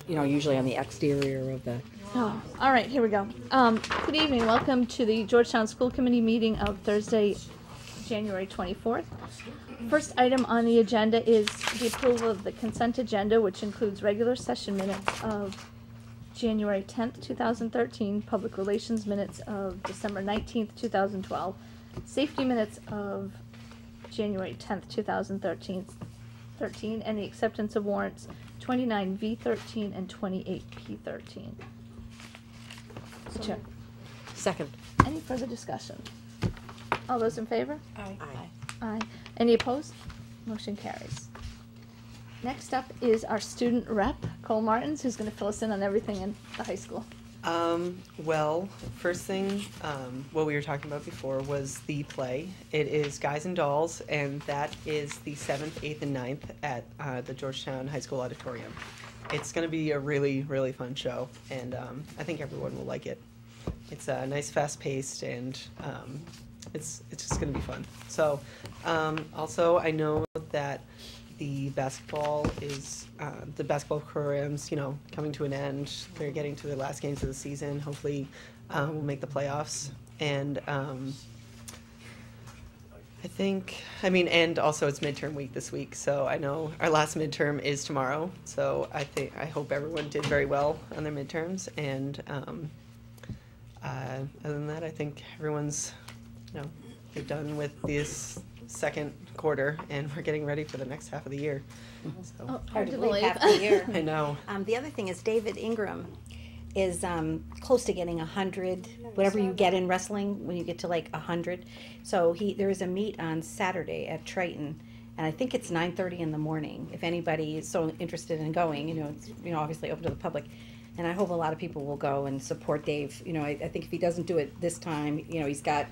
usually on the exterior of the. Oh, all right, here we go. Good evening. Welcome to the Georgetown School Committee meeting of Thursday, January 24th. First item on the agenda is the approval of the consent agenda, which includes regular session minutes of January 10th, 2013, public relations minutes of December 19th, 2012, safety minutes of January 10th, 2013, and the acceptance of warrants 29V13 and 28P13. Chair. Second. Any further discussion? All those in favor? Aye. Aye. Any opposed? Motion carries. Next up is our student rep, Cole Martins, who's going to fill us in on everything in the high school. Well, first thing, what we were talking about before was the play. It is Guys and Dolls, and that is the 7th, 8th, and 9th at the Georgetown High School Auditorium. It's going to be a really, really fun show, and I think everyone will like it. It's nice, fast-paced, and it's just going to be fun. So, also, I know that the basketball program's, coming to an end. They're getting to the last games of the season. Hopefully, we'll make the playoffs. And and also it's midterm week this week. So I know our last midterm is tomorrow. So I hope everyone did very well on their midterms. And other than that, I think everyone's, they're done with this second quarter, and we're getting ready for the next half of the year. So. Hard to believe half the year. I know. The other thing is David Ingram is close to getting 100, whatever you get in wrestling when you get to like 100. So there is a meet on Saturday at Triton, and I think it's 9:30 in the morning. If anybody is so interested in going, it's obviously open to the public. And I hope a lot of people will go and support Dave. I think if he doesn't do it this time, he's got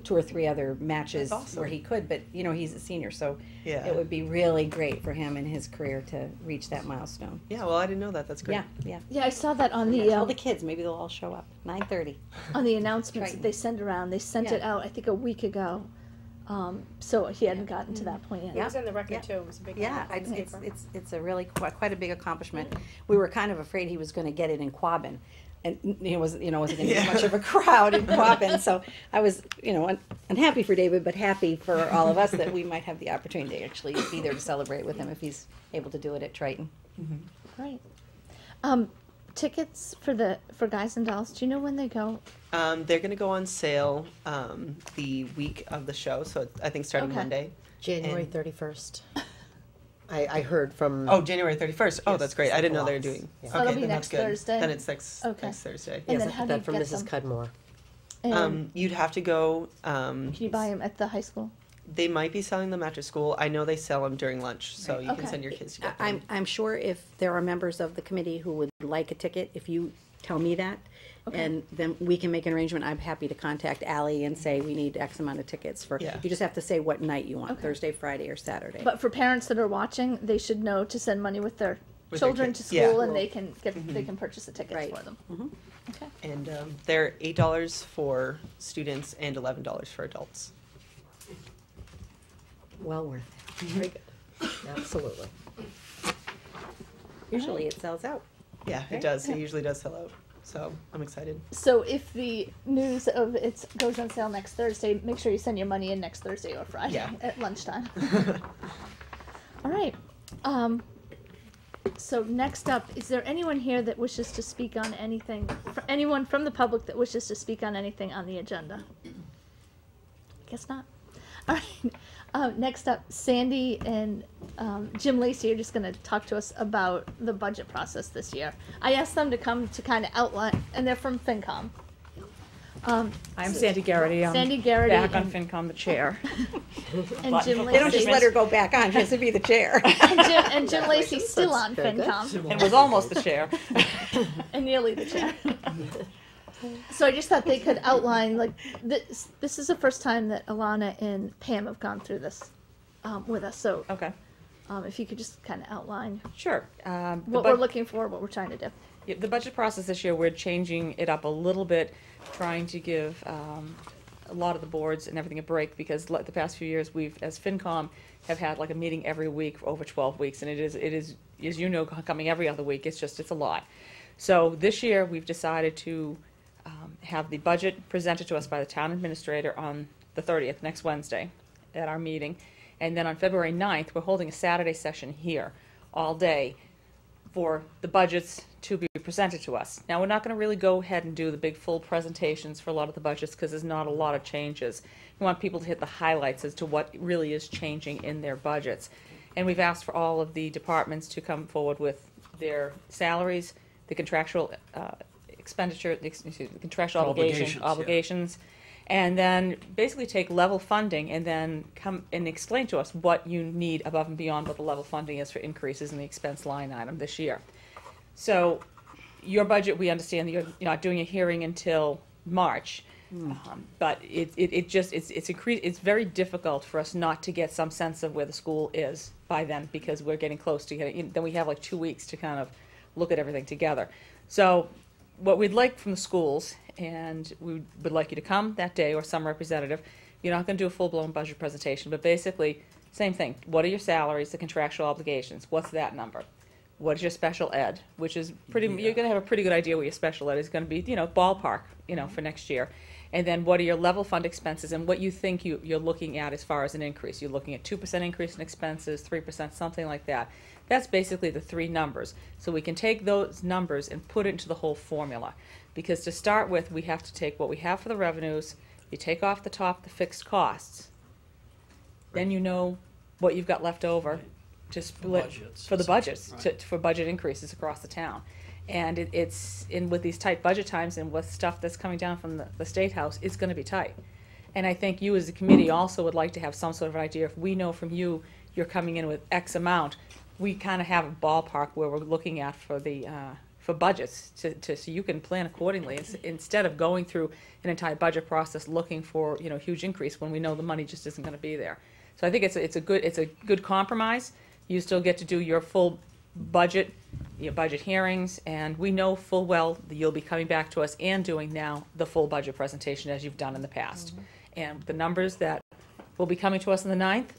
2 or 3 other matches where he could, but he's a senior, so yeah. It would be really great for him in his career to reach that milestone. Yeah, well, I didn't know that. That's great. Yeah. Yeah, I saw that on the all the kids. Maybe they'll all show up. 9:30 on the announcements that they send around. They sent it out, I think, a week ago. So he hadn't gotten to that point yet. It was in the record too. It was a big. It's a really quite a big accomplishment. We were kind of afraid he was going to get it in Quabbin. And he wasn't going to be much of a crowd in Quabbin. So I was, unhappy for David, but happy for all of us that we might have the opportunity to actually be there to celebrate with him if he's able to do it at Triton. Mm-hmm. Great. Tickets for Guys and Dolls. Do you know when they go? They're going to go on sale the week of the show. So I think starting Monday, January 31st. I heard from. Oh, January 31st. Oh, yes, that's great. I didn't know they were doing. Yeah. So that'll be next Thursday. Then it's next Thursday. And yes, then I how got do you that from get Mrs. them? Cudmore. You'd have to go. Can you buy them at the high school? They might be selling them after school. I know they sell them during lunch, so you can send your kids to get them. I'm sure if there are members of the committee who would like a ticket, if you tell me that, and then we can make an arrangement. I'm happy to contact Allie and say we need X amount of tickets for. Yeah. You just have to say what night you want, Thursday, Friday, or Saturday. But for parents that are watching, they should know to send money with their children to school, and they can they can purchase the tickets for them. Mm-hmm. Okay. And they're $8 for students and $11 for adults. Well worth it. Very good. Absolutely. Usually it sells out. Yeah, it does. It usually does sell out. So I'm excited. So if the news of it goes on sale next Thursday, make sure you send your money in next Thursday or Friday at lunchtime. All right. So next up, is there anyone here that wishes to speak on anything? Anyone from the public that wishes to speak on anything on the agenda? Guess not. All right. Next up, Sandy and Jim Lacey are just going to talk to us about the budget process this year. I asked them to come to kind of outline, and they're from FinCom. I'm Sandy Garrity. Sandy Garrity. Back on FinCom, the chair. And Jim Lacey. They don't just let her go back on; she has to be the chair. and Jim Lacey's still on FinCom. And was almost the chair. And nearly the chair. So I just thought they could outline, like, this is the first time that Alana and Pam have gone through this with us. So Okay. If you could just kind of outline Sure. what we're looking for, what we're trying to do. The budget process this year, we're changing it up a little bit, trying to give a lot of the boards and everything a break, because the past few years, we've, as FinCom, have had like a meeting every week for over 12 weeks, and it is, as you know, coming every other week, it's a lot. So this year, we've decided to have the budget presented to us by the town administrator on the 30th, next Wednesday, at our meeting. And then on February 9th, we're holding a Saturday session here all day for the budgets to be presented to us. Now, we're not going to really go ahead and do the big full presentations for a lot of the budgets because there's not a lot of changes. We want people to hit the highlights as to what really is changing in their budgets. And we've asked for all of the departments to come forward with their salaries, the contractual expenditure, the contractual obligations, and then basically take level funding and then come and explain to us what you need above and beyond what the level funding is for increases in the expense line item this year. So your budget, we understand that you're not doing a hearing until March, but it's very difficult for us not to get some sense of where the school is by then, because we're getting close to getting, then we have like 2 weeks to kind of look at everything together. So what we'd like from the schools, and we would like you to come that day or some representative. You're not going to do a full-blown budget presentation, but basically, same thing. What are your salaries, the contractual obligations? What's that number? What is your special ed? Which is pretty, you're going to have a pretty good idea what your special ed is going to be, ballpark, for next year. And then what are your level fund expenses and what you think you're looking at as far as an increase? You're looking at 2% increase in expenses, 3%, something like that. That's basically the three numbers. So we can take those numbers and put it into the whole formula. Because to start with, we have to take what we have for the revenues, you take off the top the fixed costs, then you know what you've got left over to split for the budgets, for budget increases across the town. And it's with these tight budget times and with stuff that's coming down from the State House, it's going to be tight. And I think you as a committee also would like to have some sort of an idea. If we know from you you're coming in with X amount, we kind of have a ballpark where we're looking at for the for budgets so you can plan accordingly instead of going through an entire budget process looking for huge increase when we know the money just isn't going to be there. So I think it's a good compromise. You still get to do your full budget, your budget hearings, and we know full well that you'll be coming back to us and doing now the full budget presentation as you've done in the past. Mm-hmm. And the numbers that will be coming to us on the 9th,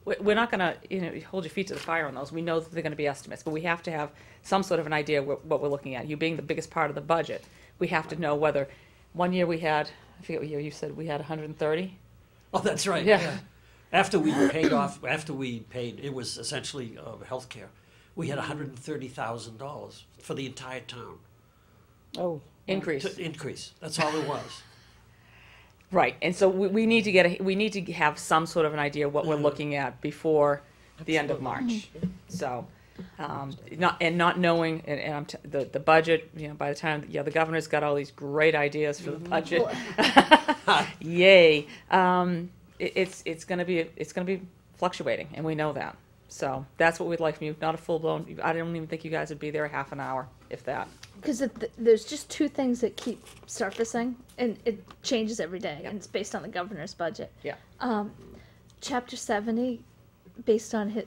we're not going to hold your feet to the fire on those. We know that they're going to be estimates, but we have to have some sort of an idea what we're looking at. You being the biggest part of the budget, we have to know whether one year we had, I forget what year you said, we had 130? Oh, that's right. Yeah. After we paid, it was essentially health care. We had $130,000 for the entire town. Oh, increase. Increase. That's all it was. Right, and so we need to have some sort of an idea what we're looking at before the end of March. So, not knowing, the budget. By the time the governor's got all these great ideas for the budget. Yay! It's going to be fluctuating, and we know that. So that's what we'd like from you. Not a full blown. I don't even think you guys would be there a half an hour, if that. Because there's just two things that keep surfacing, and it changes every day, and it's based on the governor's budget. Yeah. Chapter 70, based on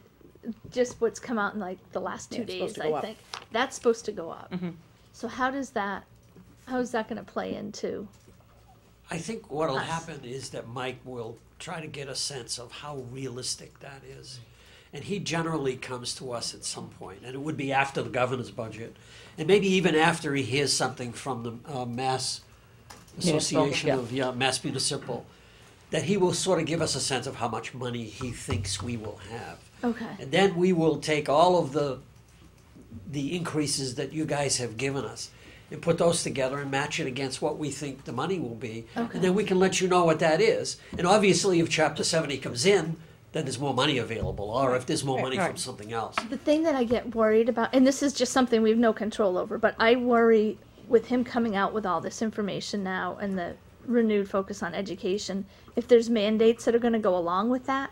just what's come out in like the last 2 days, I think that's supposed to go up. Mm-hmm. So how is that going to play into? I think what will happen is that Mike will try to get a sense of how realistic that is. And he generally comes to us at some point, and it would be after the governor's budget, and maybe even after he hears something from the Mass Association of Mass Municipal, that he will sort of give us a sense of how much money he thinks we will have. Okay. And then we will take all of the increases that you guys have given us and put those together and match it against what we think the money will be. Okay. And then we can let you know what that is. And obviously if Chapter 70 comes in, then there's more money available, or if there's more money from something else. The thing that I get worried about, and this is just something we have no control over, but I worry with him coming out with all this information now and the renewed focus on education, if there's mandates that are going to go along with that.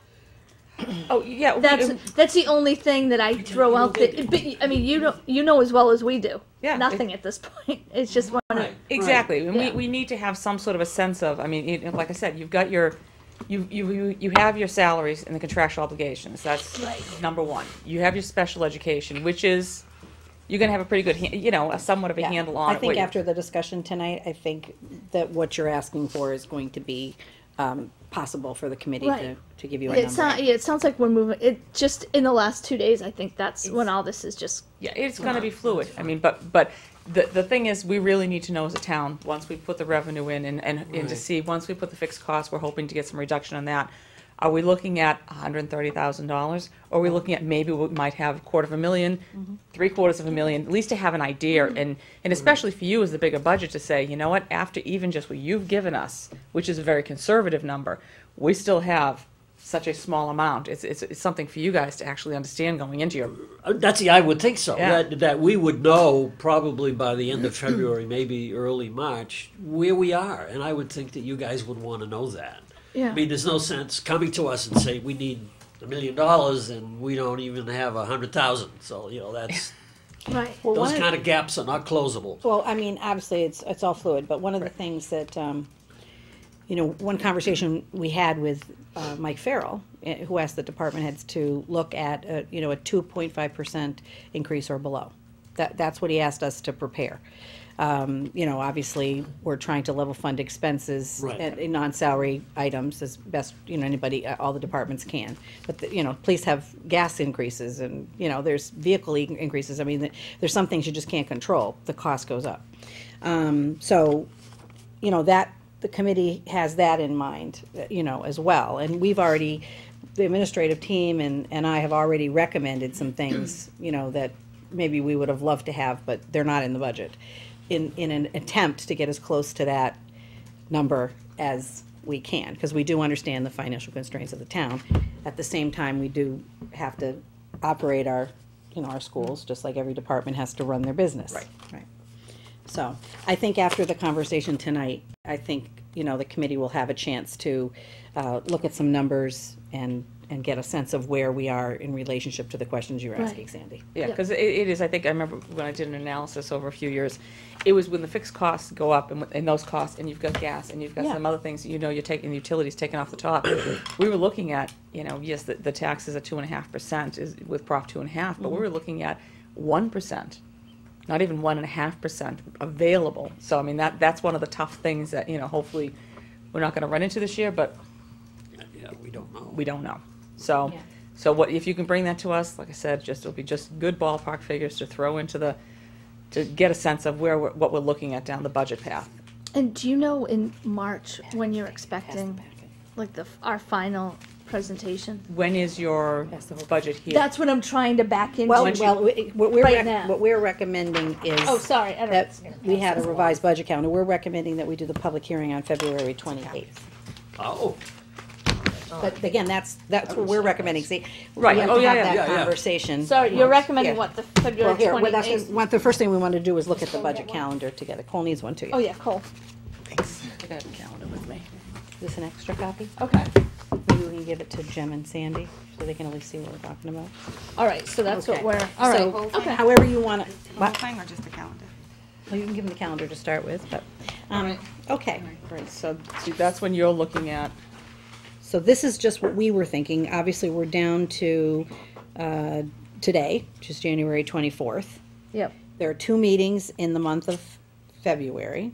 Oh yeah, that's the only thing that I throw out there. But I mean, you know as well as we do. Yeah, nothing at this point. It's just one. Exactly, and we need to have some sort of a sense of. I mean, like I said, you've got your. You have your salaries and the contractual obligations. That's number one. You have your special education, which is you're gonna have a pretty good, a somewhat of a Yeah. handle on I it. think what you- after the discussion tonight, I think that what you're asking for is going to be possible for the committee Right. to give you a It number. it sounds like we're moving, it just in the last 2 days, I think that's when all this is just, Yeah, it's gonna be fluid. I mean, but the thing is, we really need to know as a town, once we put the revenue in and to Right. see, once we put the fixed costs, we're hoping to get some reduction on that. Are we looking at $130,000? Or are we looking at maybe we might have $250,000, $750,000, at least to have an idea, and especially for you as the bigger budget to say, you know what, after even just what you've given us, which is a very conservative number, we still have such a small amount. It's something for you guys to actually understand going into your, I would think so. Yeah. That we would know probably by the end of February, maybe early March, where we are. And I would think that you guys would want to know that. yeah. I mean, there's no sense coming to us and say we need $1 million and we don't even have 100,000. So that's Right. Well, those one of- kind of gaps are not closable. Well, I mean, obviously, it's all fluid, but one of the things that, one conversation we had with Mike Farrell, who asked the department heads to look at, a 2.5% increase or below. That's what he asked us to prepare. Obviously, we're trying to level fund expenses Right. and non-salary items as best, anybody, all the departments can. But, police have gas increases and, there's vehicle increases. I mean, there's some things you just can't control. The cost goes up. So, the committee has that in mind, as well. And we've already, the administrative team and I have already recommended some things, that maybe we would have loved to have, but they're not in the budget, in an attempt to get as close to that number as we can, because we do understand the financial constraints of the town. At the same time, we do have to operate our schools, just like every department has to run their business. Right. Right. So, I think after the conversation tonight, I think, the committee will have a chance to look at some numbers and get a sense of where we are in relationship to the questions you were asking, Right. Sandy. yeah, Yeah. because it is, I think, I remember when I did an analysis over a few years, it was when the fixed costs go up and those costs, and you've got gas, and you've got Yeah. some other things, you're taking, the utilities taken off the top. We were looking at, yes, the taxes are 2.5% is with Prop 2.5, but we were looking at 1%. Not even 1.5% available. So I mean that's one of the tough things that hopefully we're not going to run into this year, but Yeah, we don't know. we don't know. So Yeah. so what if you can bring that to us? Like I said, it'll be just good ballpark figures to throw into to get a sense of what we're looking at down the budget path. And do you know in March when you're expecting, like our final presentation? When is your budget here? That's what I'm trying to back into. Well, Right now. what we're recommending is. Oh, sorry, I don't. That we had a revised budget calendar. We're recommending that we do the public hearing on February 28th. Oh, But again, that's what we're recommending. See, Right. we have Oh, to yeah, have yeah. that Yeah, yeah. conversation. Sorry, you're recommending Yeah. what, the Well, February here, well, that's 28th? the first thing we want to do is look at the budget calendar together. Cole needs one too. Oh, yeah, cool. I got a calendar with me. Is this an extra copy? Okay. Maybe we can give it to Jim and Sandy so they can at least see what we're talking about. All right, so that's what Okay. we're, all right. So, Okay. however you want to. The whole thing or just the calendar? Well, you can give them the calendar to start with, but, okay. Right. So see, that's when you're looking at. So this is just what we were thinking. Obviously, we're down to today, which is January 24th. Yep. There are 2 meetings in the month of February.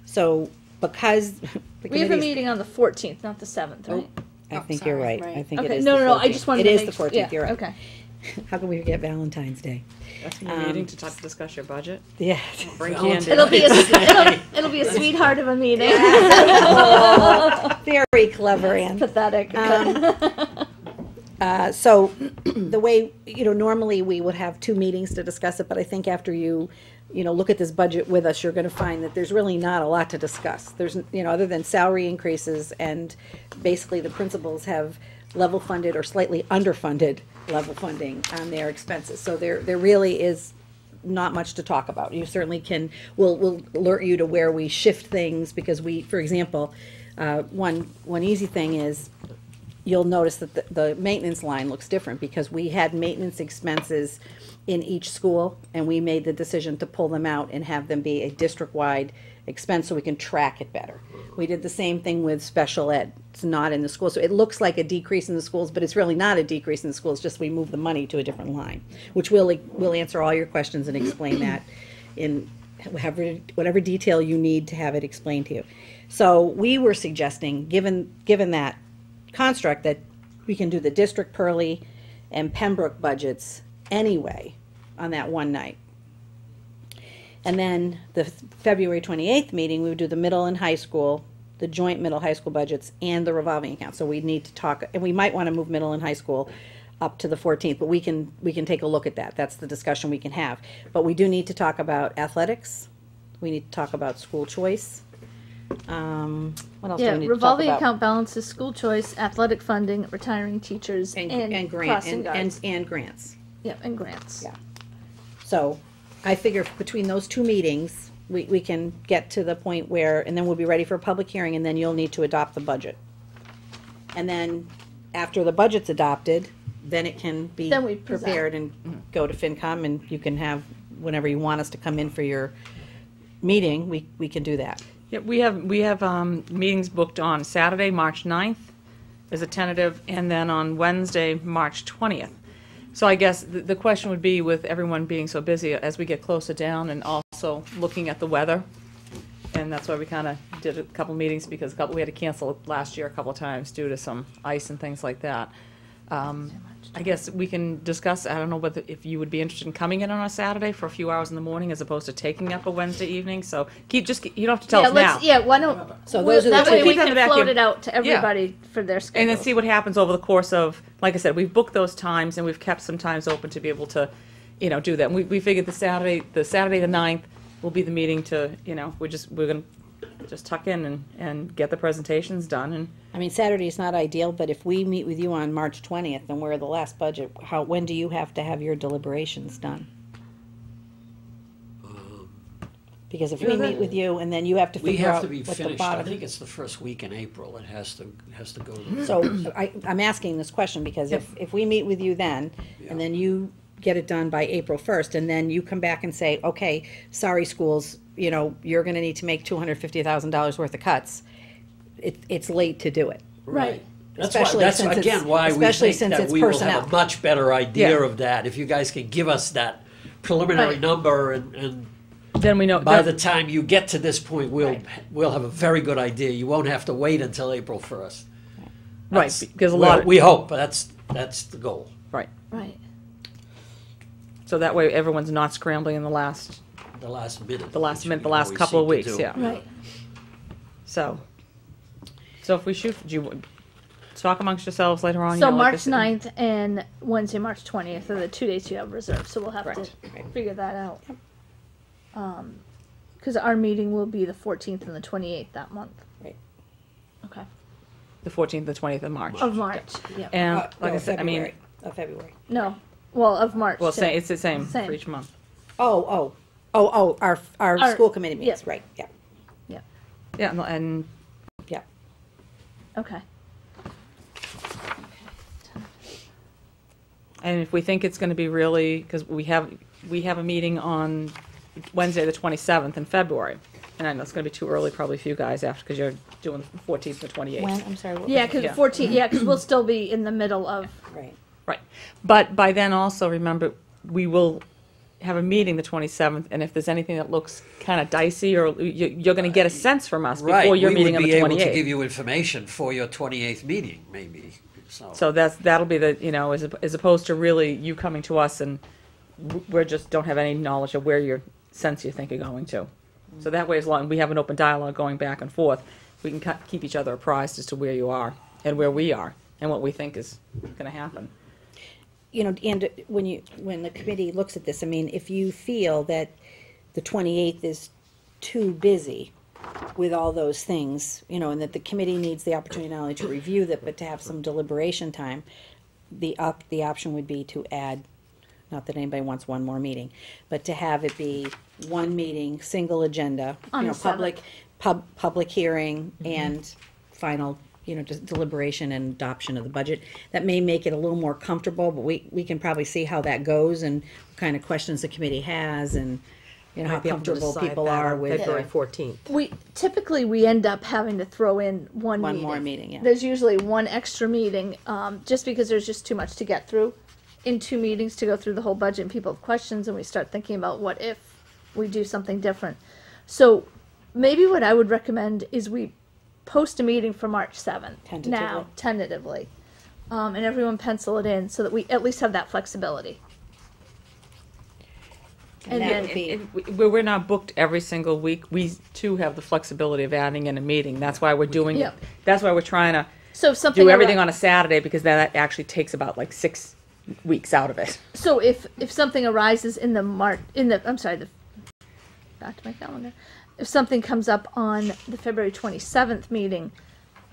So because the We have a committee's- meeting on the 14th, not the 7th, right? I Oh, think sorry, you're right. right. I think it Okay, is no, the no, no, I 14th. just wanted to It make. is the 14th, you're right. Okay. How can we forget Valentine's Day? That's when you're meeting to discuss your budget. Yeah. Bring Valentine's candy. It'll be a sweetheart of a meeting. Very clever, Ann. Pathetic. So the way, normally we would have 2 meetings to discuss it, but I think after you look at this budget with us, you're gonna find that there's really not a lot to discuss. There's, other than salary increases, and basically the principals have level funded or slightly underfunded level funding on their expenses. So there really is not much to talk about. You certainly we'll alert you to where we shift things, because we, for example, one easy thing is, you'll notice that the maintenance line looks different because we had maintenance expenses in each school, and we made the decision to pull them out and have them be a district-wide expense so we can track it better. We did the same thing with special ed. It's not in the school, so it looks like a decrease in the schools, but it's really not a decrease in the schools, just we moved the money to a different line, which we'll answer all your questions and explain that in whatever detail you need to have it explained to you. So we were suggesting, given that construct, that we can do the district Pearly and Pembroke budgets anyway on that one night. And then the February 28th meeting, we would do the middle and high school, the joint middle high school budgets, and the revolving account. So we need to talk, and we might want to move middle and high school up to the 14th, but we can take a look at that. That's the discussion we can have. But we do need to talk about athletics. We need to talk about school choice. What else do Yeah, we need revolving to talk about? account balances, school choice, athletic funding, retiring teachers, and crossing guards. And grants. Yep, and grants. Yeah. So I figure between those two meetings, we can get to the point where, and then we'll be ready for a public hearing, and then you'll need to adopt the budget. And then after the budget's adopted, then it can be Then we present. prepared and go to FinCom, and you can have, whenever you want us to come in for your meeting, we can do that. Yeah, we have meetings booked on Saturday, March 9th as a tentative, and then on Wednesday, March 20th. So I guess the question would be, with everyone being so busy, as we get closer down, and also looking at the weather, and that's why we kind of did a couple meetings, because we had to cancel last year a couple of times due to some ice and things like that. I guess we can discuss, I don't know whether, if you would be interested in coming in on a Saturday for a few hours in the morning as opposed to taking up a Wednesday evening, so you don't have to tell Yeah, us now. why don't, So those are the that two way we Keep it in can the back of float your- it out to everybody for their schedule. And then see what happens over the course of, like I said, we've booked those times and we've kept some times open to be able to, do that. And we figured the Saturday the 9th will be the meeting to, we're gonna just tuck in and get the presentations done, and I mean, Saturday is not ideal, but if we meet with you on March 20th and we're the last budget, when do you have to have your deliberations done? Because if we meet with you and then you have to We figure have out to be what the finished, I bottom. think it's the first week in April, it has to go. to- So I'm asking this question because if we meet with you then, and then you get it done by April 1st, and then you come back and say, okay, sorry, schools, you're gonna need to make $250,000 worth of cuts, it's late to do it. Right. That's Especially that's since it's- again why we especially think since that it's we will personnel. have a much better idea Yeah. of that. If you guys can give us that preliminary Right. number, and then we know. by the time you get to this point, Right. we'll have a very good idea. You won't have to wait until April 1st. Right, because a Well, lot of, we hope, but that's the goal. right. Right. So that way everyone's not scrambling in the last The last minute. minute, which the we last always couple of seem to weeks, do. yeah. Right. So if we shoot, do you talk amongst yourselves later on? So like March this- 9th and Wednesday, March 20th are the 2 days you have reserved, so we'll have Right. to figure that out. Because our meeting will be the 14th and the 28th that month. Right. Okay. The 14th, the 20th of March. Of March, yeah. And like No, I said, I mean, February. No, well, of March. well, too. it's the same Same. for each month. Our Our- school committee meetings, yep. right, yeah, Yeah, and yeah. Okay. And if we think it's going to be really, because we have a meeting on Wednesday, the 27th in February. And I know it's going to be too early probably for you guys after, because you're doing the 14th and 28th. When, I'm sorry, what was Yeah, it? because Yeah. 14, yeah, because we'll still be in the middle of, Right, Right. But by then also, remember, we will have a meeting the 27th, and if there's anything that looks kind of dicey, or you're going to get a sense from us Right, before your we meeting would on be the able to 28th. give you information for your 28th meeting, maybe, so. So that'll be the, as opposed to really you coming to us and we're just don't have any knowledge of where your sense you think you're going to. So that way, as long as we have an open dialogue going back and forth, we can keep each other apprised as to where you are and where we are and what we think is going to happen. and when the committee looks at this, I mean, if you feel that the 28th is too busy with all those things, and that the committee needs the opportunity not only to review that, but to have some deliberation time, the option would be to add, not that anybody wants one more meeting, but to have it be one meeting, single agenda, On the public hearing and final just deliberation and adoption of the budget. That may make it a little more comfortable, but we can probably see how that goes and what kind of questions the committee has and, how Might be able to comfortable decide people that are on with. February 14th. We end up having to throw in one One meeting. more meeting, yeah. There's usually one extra meeting, just because there's just too much to get through in 2 meetings to go through the whole budget, and people have questions, and we start thinking about what if we do something different. So maybe what I would recommend is we post a meeting for March 7th. Now, tentatively. And everyone pencil it in so that we at least have that flexibility. And that would be, We're not booked every single week. We too have the flexibility of adding in a meeting. That's why we're doing, Yep. that's why we're trying to So if something do everything arri- on a Saturday, because that actually takes about like 6 weeks out of it. So if something arises in the back to my calendar. If something comes up on the February 27th meeting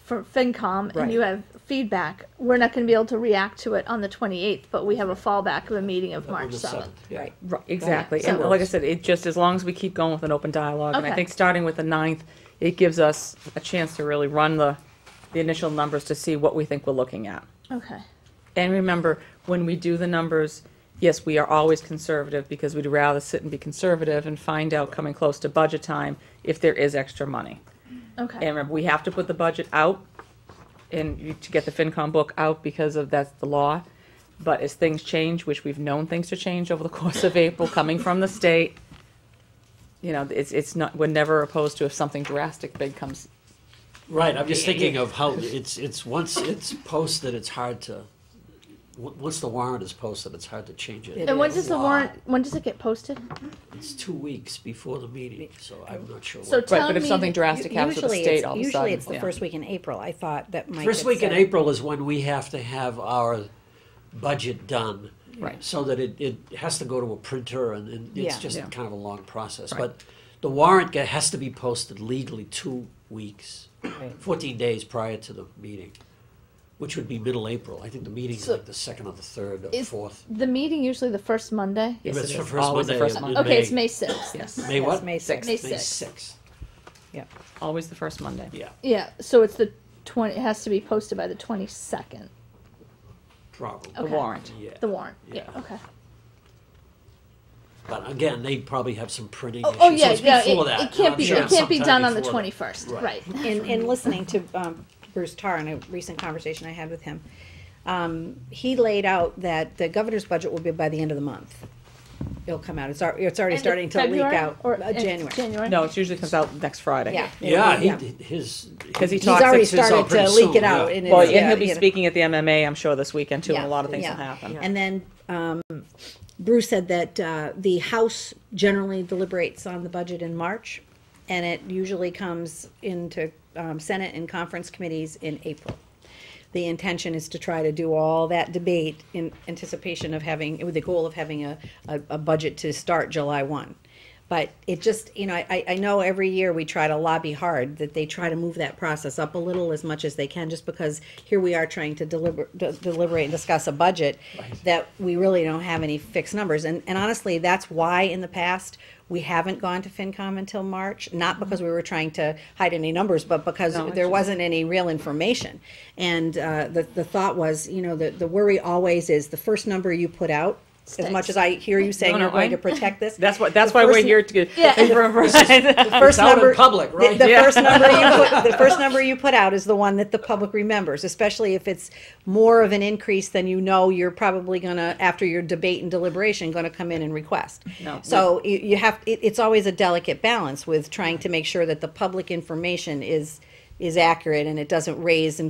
for FinCom Right. and you have feedback, we're not going to be able to react to it on the 28th, but we have a fallback of a meeting of March 7th. right. Right, exactly. So- And like I said, it just, as long as we keep going with an open dialogue, and I Okay. think starting with the 9th, it gives us a chance to really run the initial numbers to see what we think we're looking at. Okay. And remember, when we do the numbers, yes, we are always conservative because we'd rather sit and be conservative and find out coming close to budget time if there is extra money. Okay. And remember, we have to put the budget out and to get the FinCom book out because of that's the law. But as things change, which we've known things to change over the course of April, coming from the state, it's not, we're never opposed to if something drastic big comes. Right, I'm just thinking of how it's once it's posted, it's hard to, once the warrant is posted, it's hard to change it. And when does the warrant, when does it get posted? It's 2 weeks before the meeting, so I'm not sure. So what. Right, Town but if something meeting- drastic happens with the state, all of a sudden. Usually it's the yeah. first week in April. I thought that might. First get week in set. April is when we have to have our budget done. Right. So that it has to go to a printer and it's Yeah. just Yeah. kind of a long process. Right. But the warrant has to be posted legally 2 weeks, Right. 14 days prior to the meeting, which would be middle April. I think the meeting's So- like the 2nd or the 3rd or Is 4th. the meeting usually the first Monday? Yes, It's it the is. first Always the Monday first in Monday. Okay, it's May 6th. Yes, May Yes, what? May 6th. May May 6th. 6th. Yep. always the first Monday. Yeah, Yeah, so it's it has to be posted by the 22nd. probably. The Okay. warrant. Yeah. The warrant, yeah, Yeah. okay. But again, they probably have some printing Oh, issues. oh yeah, It's yeah, before that. it can't I'm be, sure it it's can't be sometime done on the before that. 21st, Right. right. And listening to Bruce Tarr in a recent conversation I had with him, he laid out that the governor's budget will be by the end of the month. It'll come out. It's already End of starting to leak February out. or January. January? No, it usually comes out next Friday. Yeah. Yeah, Yeah. his. Because he He's talks. already it's all started pretty to leak soon, it out. yeah. And Well, it's- and he'll be you know. speaking at the MMA, I'm sure, this weekend too, and Yeah, a lot of things yeah. will happen. And then Bruce said that the House generally deliberates on the budget in March, and it usually comes into Senate and conference committees in April. The intention is to try to do all that debate in anticipation of having, with the goal of having a budget to start July 1. But it just, I know every year we try to lobby hard that they try to move that process up a little as much as they can, just because here we are trying to deliberate and discuss a budget that we really don't have any fixed numbers. And honestly, that's why in the past we haven't gone to FinCom until March, not because we were trying to hide any numbers, but because there wasn't any real information. And the thought was, the worry always is the first number you put out, as much as I hear you saying No, you're going I- to protect this. That's why the we're first- here to get. Yeah. The first It's out in number, public, right? the Yeah. first number you put out is the one that the public remembers, especially if it's more of an increase than you're probably gonna, after your debate and deliberation, gonna come in and request. No. So you have, it's always a delicate balance with trying to make sure that the public information is accurate and it doesn't raise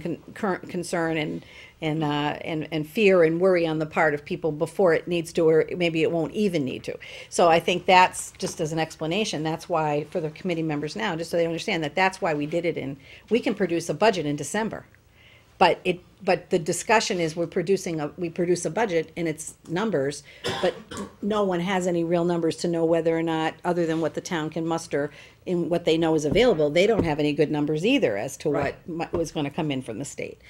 concern and fear and worry on the part of people before it needs to, or maybe it won't even need to. So I think that's, just as an explanation, that's why, for the committee members now, just so they understand that's why we did it we can produce a budget in December. But the discussion is we produce a budget and its numbers, but no one has any real numbers to know whether or not, other than what the town can muster in what they know is available, they don't have any good numbers either as to what was gonna come in from the state.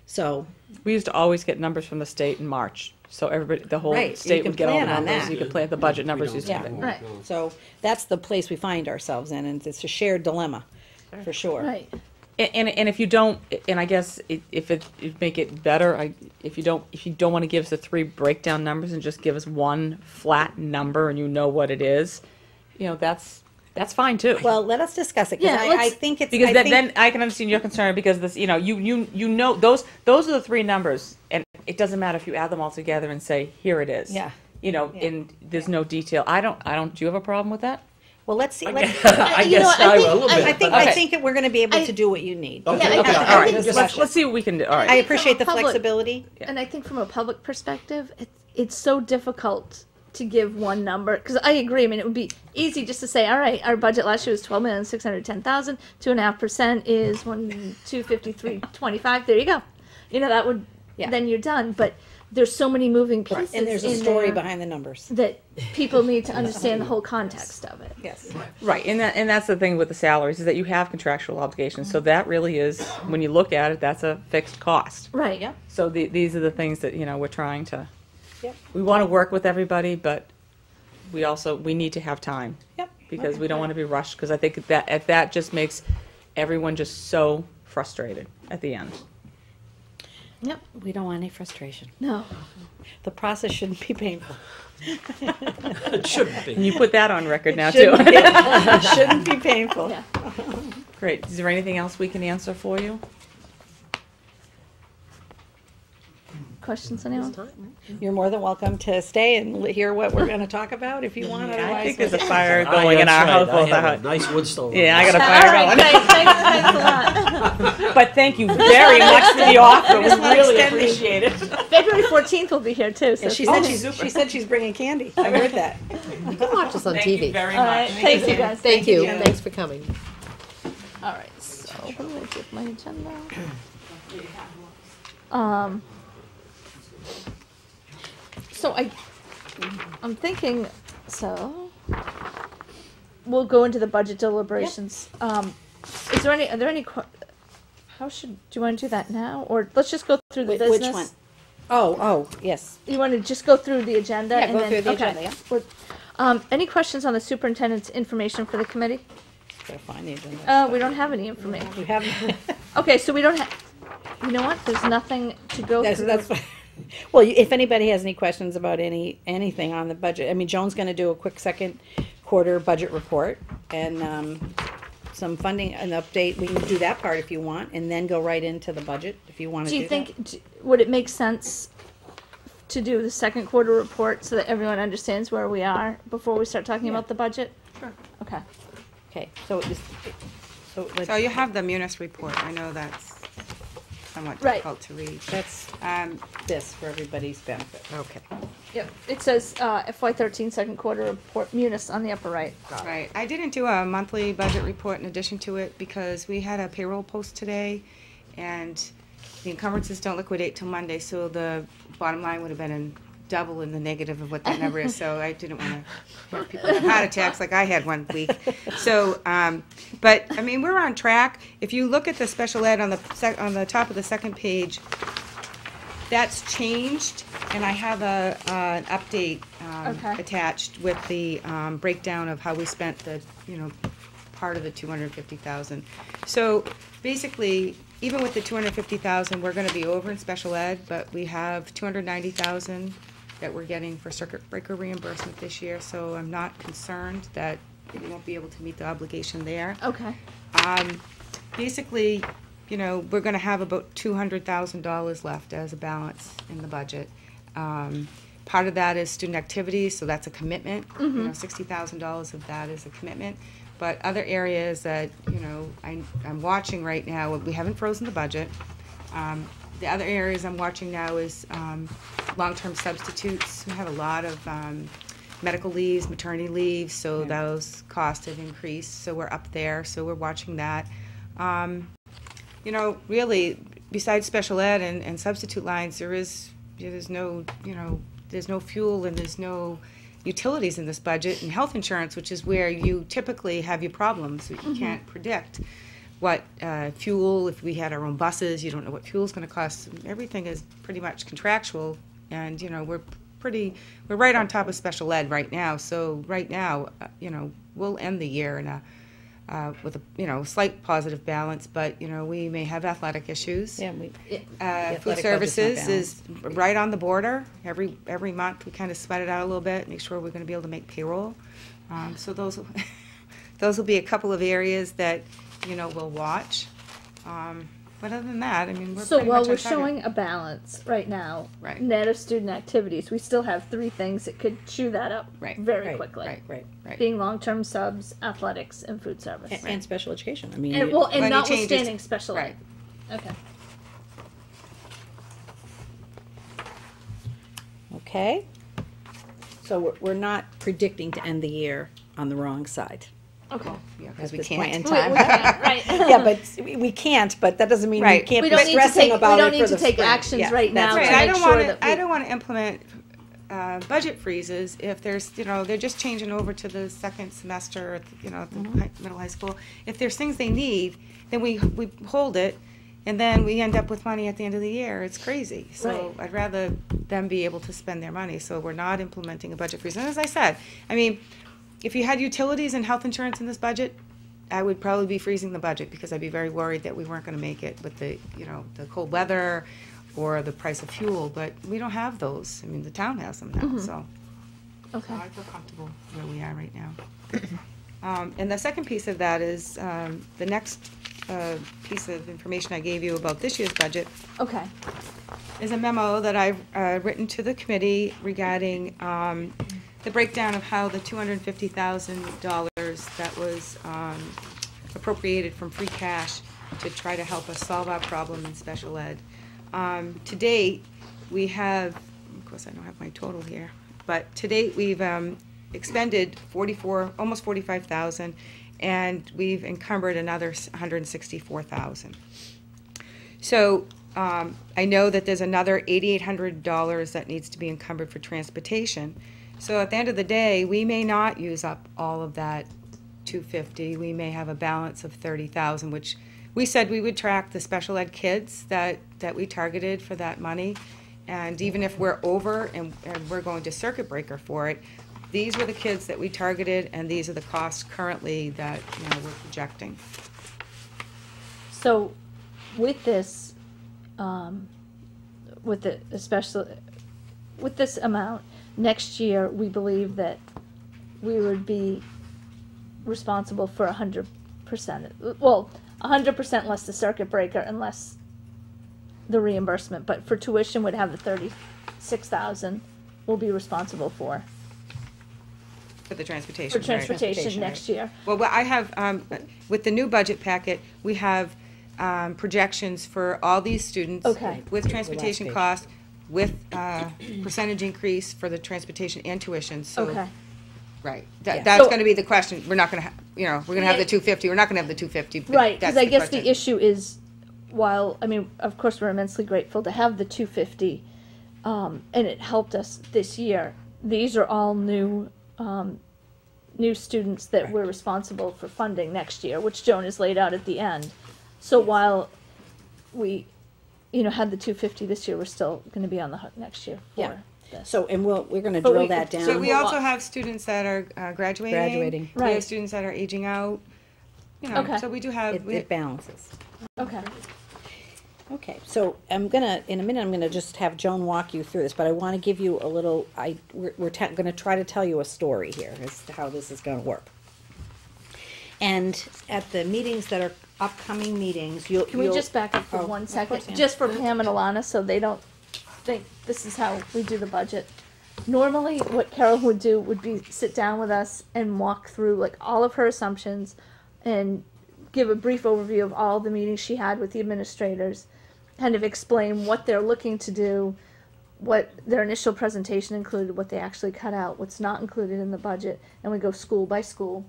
So, We used to always get numbers from the state in March, so everybody, the whole Right, you state can would get all the plan on numbers. that. You could plan the budget We numbers don't used to Yeah. be. Right. so that's the place we find ourselves in, and it's a shared dilemma, for sure. Right. And if you don't, and I guess if it make it better, if you don't want to give us the 3 breakdown numbers and just give us one flat number and you know what it is, that's fine too. Well, let us discuss it, because Yeah, I let's- think it's, Because I think, then I can understand your concern, because this, you know, those are the 3 numbers, and it doesn't matter if you add them all together and say, here it is. Yeah. And there's no detail. I don't, do you have a problem with that? well, let's see. I let's- guess, I You know, guess I I think- will a little I bit. I but think that we're gonna be able to do what you need. Okay, Yeah, I okay, think- all right. I think- Let's see what we can do. All right. I appreciate the Public- flexibility. And I think from a public perspective, it's so difficult to give one number, because I agree. I mean, it would be easy just to say, all right, our budget last year was 12,610,000. 2.5% is 253.25. There you go. That would Yeah. then you're done. But there's so many moving pieces, And there's a in story there behind the numbers. that people need to understand the whole context of it. Yes. Right, and that's the thing with the salaries, is that you have contractual obligations, so that really is, when you look at it, that's a fixed cost. Right. Yeah. So these are the things that, we're trying to, Yep. we want to work with everybody, but we need to have time. Yep. Because Okay. we don't want to be rushed, because I think that just makes everyone just so frustrated at the end. Yep. We don't want any frustration. No. The process shouldn't be painful. It shouldn't And be. you put that on record now, too. Shouldn't be, shouldn't be painful. Yeah. Great, is there anything else we can answer for you? Questions, anyone? You're more than welcome to stay and hear what we're gonna talk about if you want. I Otherwise, think there's a we'll- fire Ah, going in that's our right. household. I have a nice wood stove. Yeah, I got a All fire right, going. thanks a lot. But thank you very much for the offer. We just wanna really extend the- appreciate it. February 14th will be here too. So And she if you- said she's bringing candy. I heard that. You can watch us on Thank TV. you very All right, much. thanks you guys. Thank you. Jen. Thanks for coming. All right, so what do I do with my agenda? So I'm thinking, so we'll go into the budget deliberations. Are there any, do you want to do that now, or let's just go through the Which business? one? Oh, yes. You want to just go through the agenda? Yeah, and go then, through the okay. agenda, yeah. Any questions on the superintendent's information for the committee? Gotta find the agenda. We don't have any information. We haven't. Okay, so we don't have, you know what, there's nothing to go through. That's well, if anybody has any questions about anything on the budget, I mean, Joan's gonna do a quick second quarter budget report and, some funding, an update. We can do that part if you want, and then go right into the budget if you wanna Do do you that. think, would it make sense to do the second quarter report so that everyone understands where we are before we start talking Yeah. about the budget? Sure. Okay. Okay, so let's, So you have the Munis report. I know that's somewhat Right. difficult to read. that's this for everybody's benefit. Okay. Yep, it says, FY13 second quarter report, Munis on the upper right. Right. I didn't do a monthly budget report in addition to it because we had a payroll post today, and the encumbrances don't liquidate till Monday, so the bottom line would have been double in the negative of what that number is. So I didn't want to have people have heart attacks like I had one week. So, but I mean, we're on track. If you look at the special ed on the top of the second page, that's changed, and I have an update Okay. attached with the breakdown of how we spent the, part of the 250,000. So basically, even with the 250,000, we're going to be over in special ed, but we have 290,000 that we're getting for circuit breaker reimbursement this year. So I'm not concerned that we won't be able to meet the obligation there. Okay. Basically, we're gonna have about $200,000 left as a balance in the budget. Part of that is student activities, so that's a commitment. $60,000 of that is a commitment. But other areas that, I'm watching right now, we haven't frozen the budget. The other areas I'm watching now is long-term substitutes. We have a lot of medical leaves, maternity leaves, so those costs have increased, so we're up there, so we're watching that. Really, besides special ed and substitute lines, there's no fuel and there's no utilities in this budget, and health insurance, which is where you typically have your problems. You can't predict what fuel, if we had our own buses, you don't know what fuel's gonna cost. Everything is pretty much contractual, and, we're right on top of special ed right now. So right now, we'll end the year in with a slight positive balance, but we may have athletic issues. Yeah, Food athletic budget's not services is right on the border. Every month we kind of sweat it out a little bit, make sure we're going to be able to make payroll. So those will those will be a couple of areas that we'll watch. But other than that, I mean, we're So pretty while much we're on target. showing a balance right now, Right. net of student activities, we still have 3 things that could chew that up Right. very Right, quickly. Right. Being long-term subs, athletics, and food service. And special education. I mean, And, well, and Money notwithstanding changes. special ed. Right. Okay. okay. So we're not predicting to end the year on the wrong side. Okay. Yeah, At because we this point in can't. time. Right. Yeah, but we can't, but that doesn't mean we Right. can't We be don't need to stressing take, about we don't it need for to the take spring. actions Yeah, right now that's to Right, make sure that we. I don't want to implement budget freezes if there's, they're just changing over to the second semester, at the, at the middle high school. If there's things they need, then we hold it, and then we end up with money at the end of the year. It's crazy. So Right. I'd rather them be able to spend their money. So we're not implementing a budget freeze. And as I said, I mean, if you had utilities and health insurance in this budget, I would probably be freezing the budget because I'd be very worried that we weren't going to make it with the, the cold weather or the price of fuel. But we don't have those. I mean, the town has them now, so Okay. I feel comfortable where we are right now. And the second piece of that is the next piece of information I gave you about this year's budget Okay. is a memo that I've written to the committee regarding the breakdown of how the $250,000 that was appropriated from free cash to try to help us solve our problem in special ed. To date, we have, of course I don't have my total here, but to date we've expended almost 45,000, and we've encumbered another 164,000. So I know that there's another $8,800 that needs to be encumbered for transportation. So at the end of the day, we may not use up all of that 250. We may have a balance of 30,000, which we said we would track the special ed kids that we targeted for that money. And even if we're over and we're going to circuit breaker for it, these were the kids that we targeted, and these are the costs currently that we're projecting. So, with this, with this amount, next year we believe that we would be responsible for 100%. Well, 100% less the circuit breaker and less the reimbursement. But for tuition, would have the 36,000 we'll be responsible for For the transportation. for right. transportation next year. Well, I have, with the new budget packet, we have projections for all these students. Okay. With transportation page. costs, with percentage increase for the transportation and tuition, so. Okay. Right, Yeah. that's So- gonna be the question, we're not gonna have, we're gonna have the 250, we're not gonna have the 250, but Right, because that's I guess question. the issue is, while, I mean, of course, we're immensely grateful to have the 250, and it helped us this year. These are all new students that we're responsible for funding next year, which Joan has laid out at the end. So while we, had the 250 this year, we're still gonna be on the hook next year Yeah. for this. So, and we're gonna But drill we- that down. So we Well, also have students that are graduating. Graduating. We have Right. students that are aging out, Okay. so we do have. It balances. Okay, Okay, so in a minute, I'm gonna just have Joan walk you through this, but I wanna give you a little, we're gonna try to tell you a story here as to how this is gonna work. And at the meetings that are upcoming meetings, you'll. can we just back up for Oh, 1 of second, course, Ann. just for Pam and Alana, so they don't think this is how we do the budget. Normally, what Carol would do would be sit down with us and walk through like all of her assumptions and give a brief overview of all the meetings she had with the administrators, kind of explain what they're looking to do, what their initial presentation included, what they actually cut out, what's not included in the budget, and we go school by school.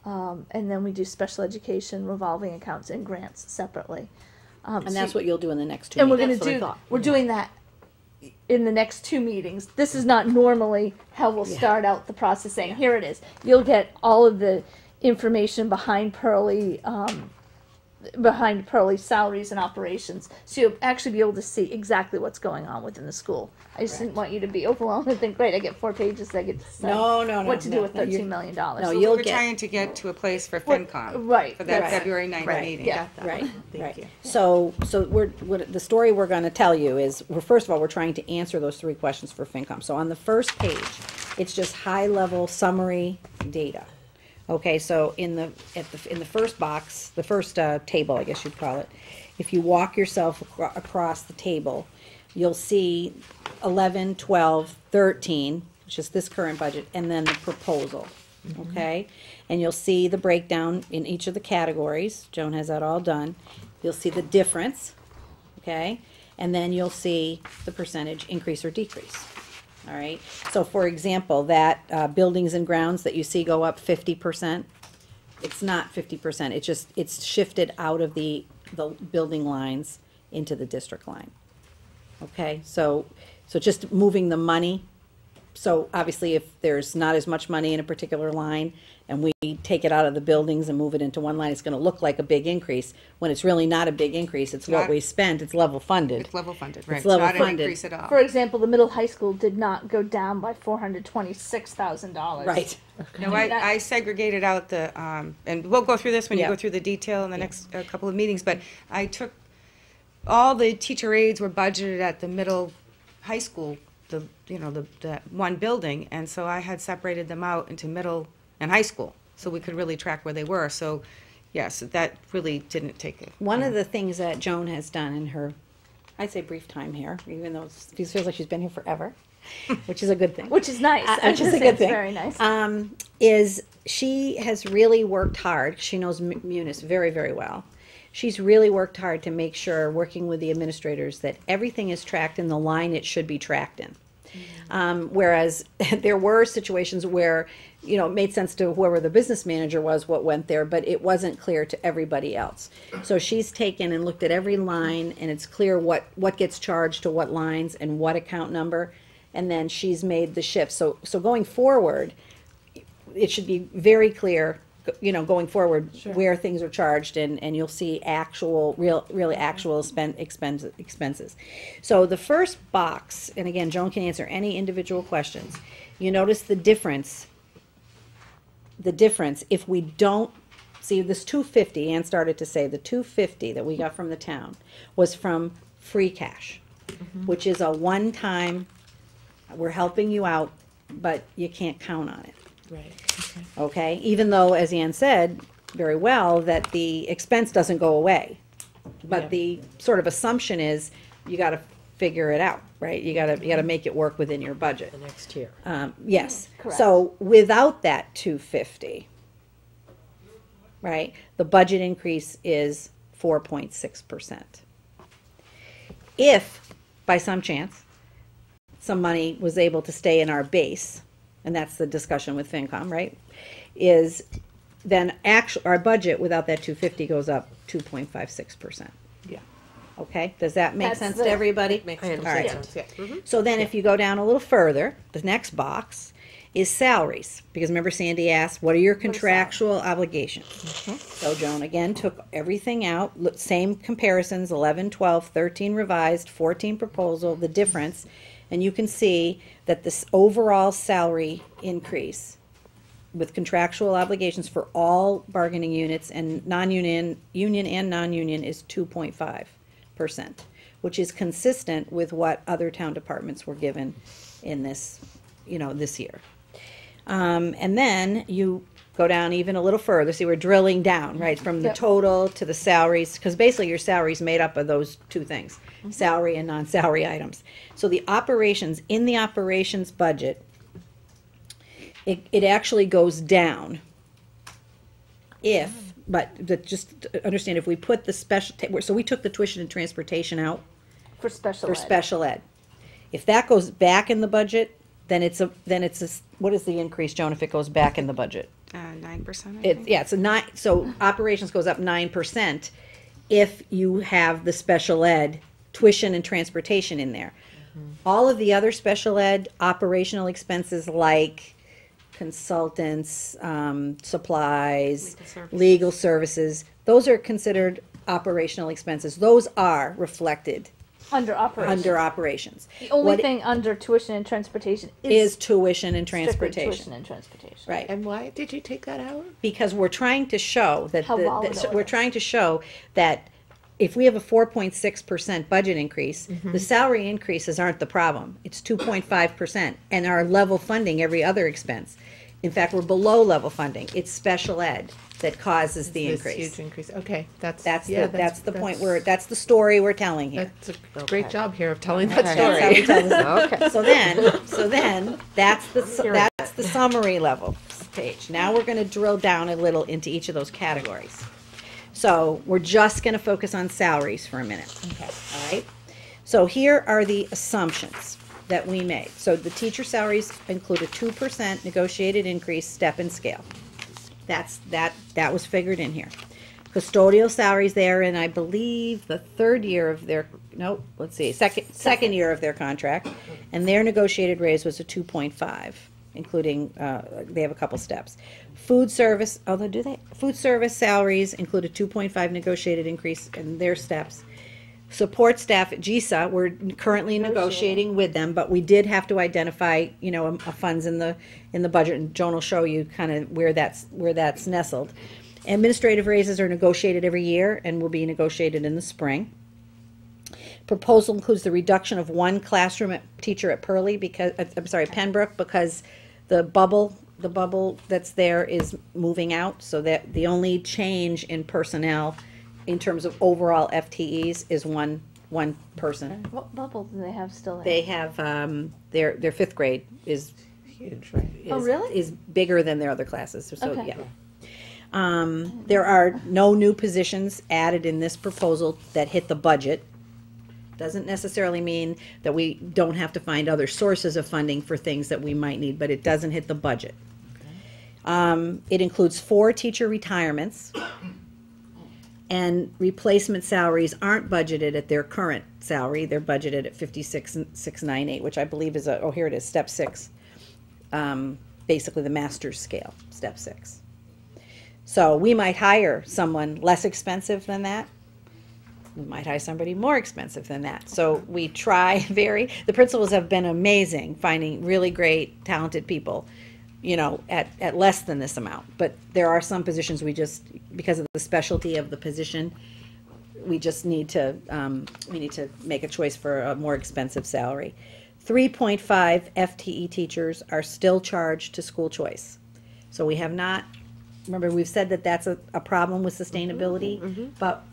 And then we do special education, revolving accounts, and grants separately. And that's what you'll do in the next 2 And we're meetings. gonna do, we're doing that in the next 2 meetings. This is not normally how we'll start out the process saying, here it is. You'll get all of the information behind Pearlie, behind Pearlie's salaries and operations, so you'll actually be able to see exactly what's going on within the school. I just didn't want you to be overwhelmed and think, great, I get 4 pages, I get to decide No, what to do with you're- $13 million. No, So you'll we're get- trying to get to a place for What- FinCom. right, For that right. February 9th Right. meeting. Yeah. Right, Thank right. you. So the story we're gonna tell you is, first of all, we're trying to answer those 3 questions for FinCom. So on the first page, it's just high-level summary data. Okay, so in the first box, the first table, I guess you'd call it, if you walk yourself across the table, you'll see 11, 12, 13, which is this current budget, and then the proposal. Okay, and you'll see the breakdown in each of the categories. Joan has that all done. You'll see the difference, okay, and then you'll see the percentage increase or decrease. All right, so for example, that buildings and grounds that you see go up 50%, it's not 50%, it's shifted out of the building lines into the district line. Okay, so just moving the money. So obviously, if there's not as much money in a particular line, and we take it out of the buildings and move it into one line, it's gonna look like a big increase, when it's really not a big increase, it's what Not- we spent, it's level funded. It's level funded, right? It's level not an funded. increase at all. For example, the middle high school did not go down by $426,000. Right, No, I segregated out the, and we'll go through this when you Yeah. go through the detail in the next couple of meetings, but I took, all the teacher aides were budgeted at the middle high school, the one building, and so I had separated them out into middle and high school, so we could really track where they were, so, yes, that really didn't take it. one of the things that Joan has done in her, I'd say brief time here, even though it feels like she's been here forever, which is a good thing. Which is nice. I Which was is a gonna say good it's thing. Very nice. Is she has really worked hard. She knows Munis very, very well. She's really worked hard to make sure, working with the administrators, that everything is tracked in the line it should be tracked in. Whereas there were situations where, it made sense to whoever the business manager was what went there, but it wasn't clear to everybody else. So she's taken and looked at every line, and it's clear what gets charged to what lines and what account number, and then she's made the shift. So going forward, it should be very clear, going forward, where things are charged, and you'll see really actual expenses. So the first box, and again, Joan can answer any individual questions. You notice the difference if we don't, see this 250, Ann started to say, the 250 that we got from the town was from free cash, which is a one-time, we're helping you out, but you can't count on it. Right. Okay, even though, as Ann said very well, that the expense doesn't go away. But Yeah. the sort of assumption is, you gotta figure it out, right? You gotta make it work within your budget. The next year. Yes, Correct. so without that 250, right, the budget increase is 4.6%. If, by some chance, some money was able to stay in our base, and that's the discussion with FinCom, right, is then our budget without that 250 goes up 2.56%. Yeah. Okay, does that make That's sense the- to everybody? Makes All sense. right. Yeah. So then if you go down a little further, the next box is salaries. Because remember Sandy asked, what are your contractual obligations? So Joan again took everything out, same comparisons, 11, 12, 13 revised, 14 proposal, the difference. And you can see that this overall salary increase with contractual obligations for all bargaining units and non-union, union and non-union is 2.5%, which is consistent with what other town departments were given in this, this year. And then you go down even a little further. See, we're drilling down, right, from the Yep. total to the salaries, because basically your salary's made up of those two things, salary and non-salary items. So the operations, in the operations budget, it actually goes down but just understand, if we put the special, so we took the tuition and transportation out For special for ed. special ed. If that goes back in the budget, then it's a, what is the increase, Joan, if it goes back in the budget? 9%, I It, think. yeah, it's a 9, so operations goes up 9% if you have the special ed tuition and transportation in there. All of the other special ed operational expenses like consultants, supplies, legal services, those are considered operational expenses. Those are reflected Under operations. under operations. The only What thing under tuition and transportation is is tuition and strictly transportation. tuition and transportation. Right. And why did you take that out? Because we're trying to show that How volatile it we're is. trying to show that if we have a 4.6% budget increase, the salary increases aren't the problem. It's 2.5%, and our level funding every other expense. In fact, we're below level funding. It's special ed that causes the This increase. huge increase. Okay, that's That's the point where that's the story we're telling here. That's a great job here of telling that Okay. story. That's how we tell the story. Okay. So then, that's the summary level page. Now we're gonna drill down a little into each of those categories. So we're just gonna focus on salaries for a minute. Okay. All right? So here are the assumptions that we made. So the teacher salaries include a 2% negotiated increase, step and scale. That was figured in here. Custodial salaries there in, I believe, the third year of their, second year of their contract, and their negotiated raise was a 2.5, including, they have a couple steps. Food service, Food service salaries include a 2.5 negotiated increase in their steps. Support staff at GSA, we're currently negotiating with them, but we did have to identify, funds in the budget, and Joan will show you kind of where that's nestled. Administrative raises are negotiated every year and will be negotiated in the spring. Proposal includes the reduction of one classroom teacher at Pembroke, because the bubble that's there is moving out, so that the only change in personnel in terms of overall FTEs is one person. What bubble do they have still there? They have, their fifth grade is. Huge, right? Oh, really? Is bigger than their other classes, so, Okay. yeah. There are no new positions added in this proposal that hit the budget. Doesn't necessarily mean that we don't have to find other sources of funding for things that we might need, but it doesn't hit the budget. It includes 4 teacher retirements, and replacement salaries aren't budgeted at their current salary. They're budgeted at 56,698, which I believe is here it is, step 6. Basically the master's scale, step 6. So we might hire someone less expensive than that. We might hire somebody more expensive than that. So we try the principals have been amazing finding really great, talented people, at less than this amount. But there are some positions because of the specialty of the position, we just need to make a choice for a more expensive salary. 3.5 FTE teachers are still charged to school choice. So we have not, remember, we've said that that's a problem with sustainability, but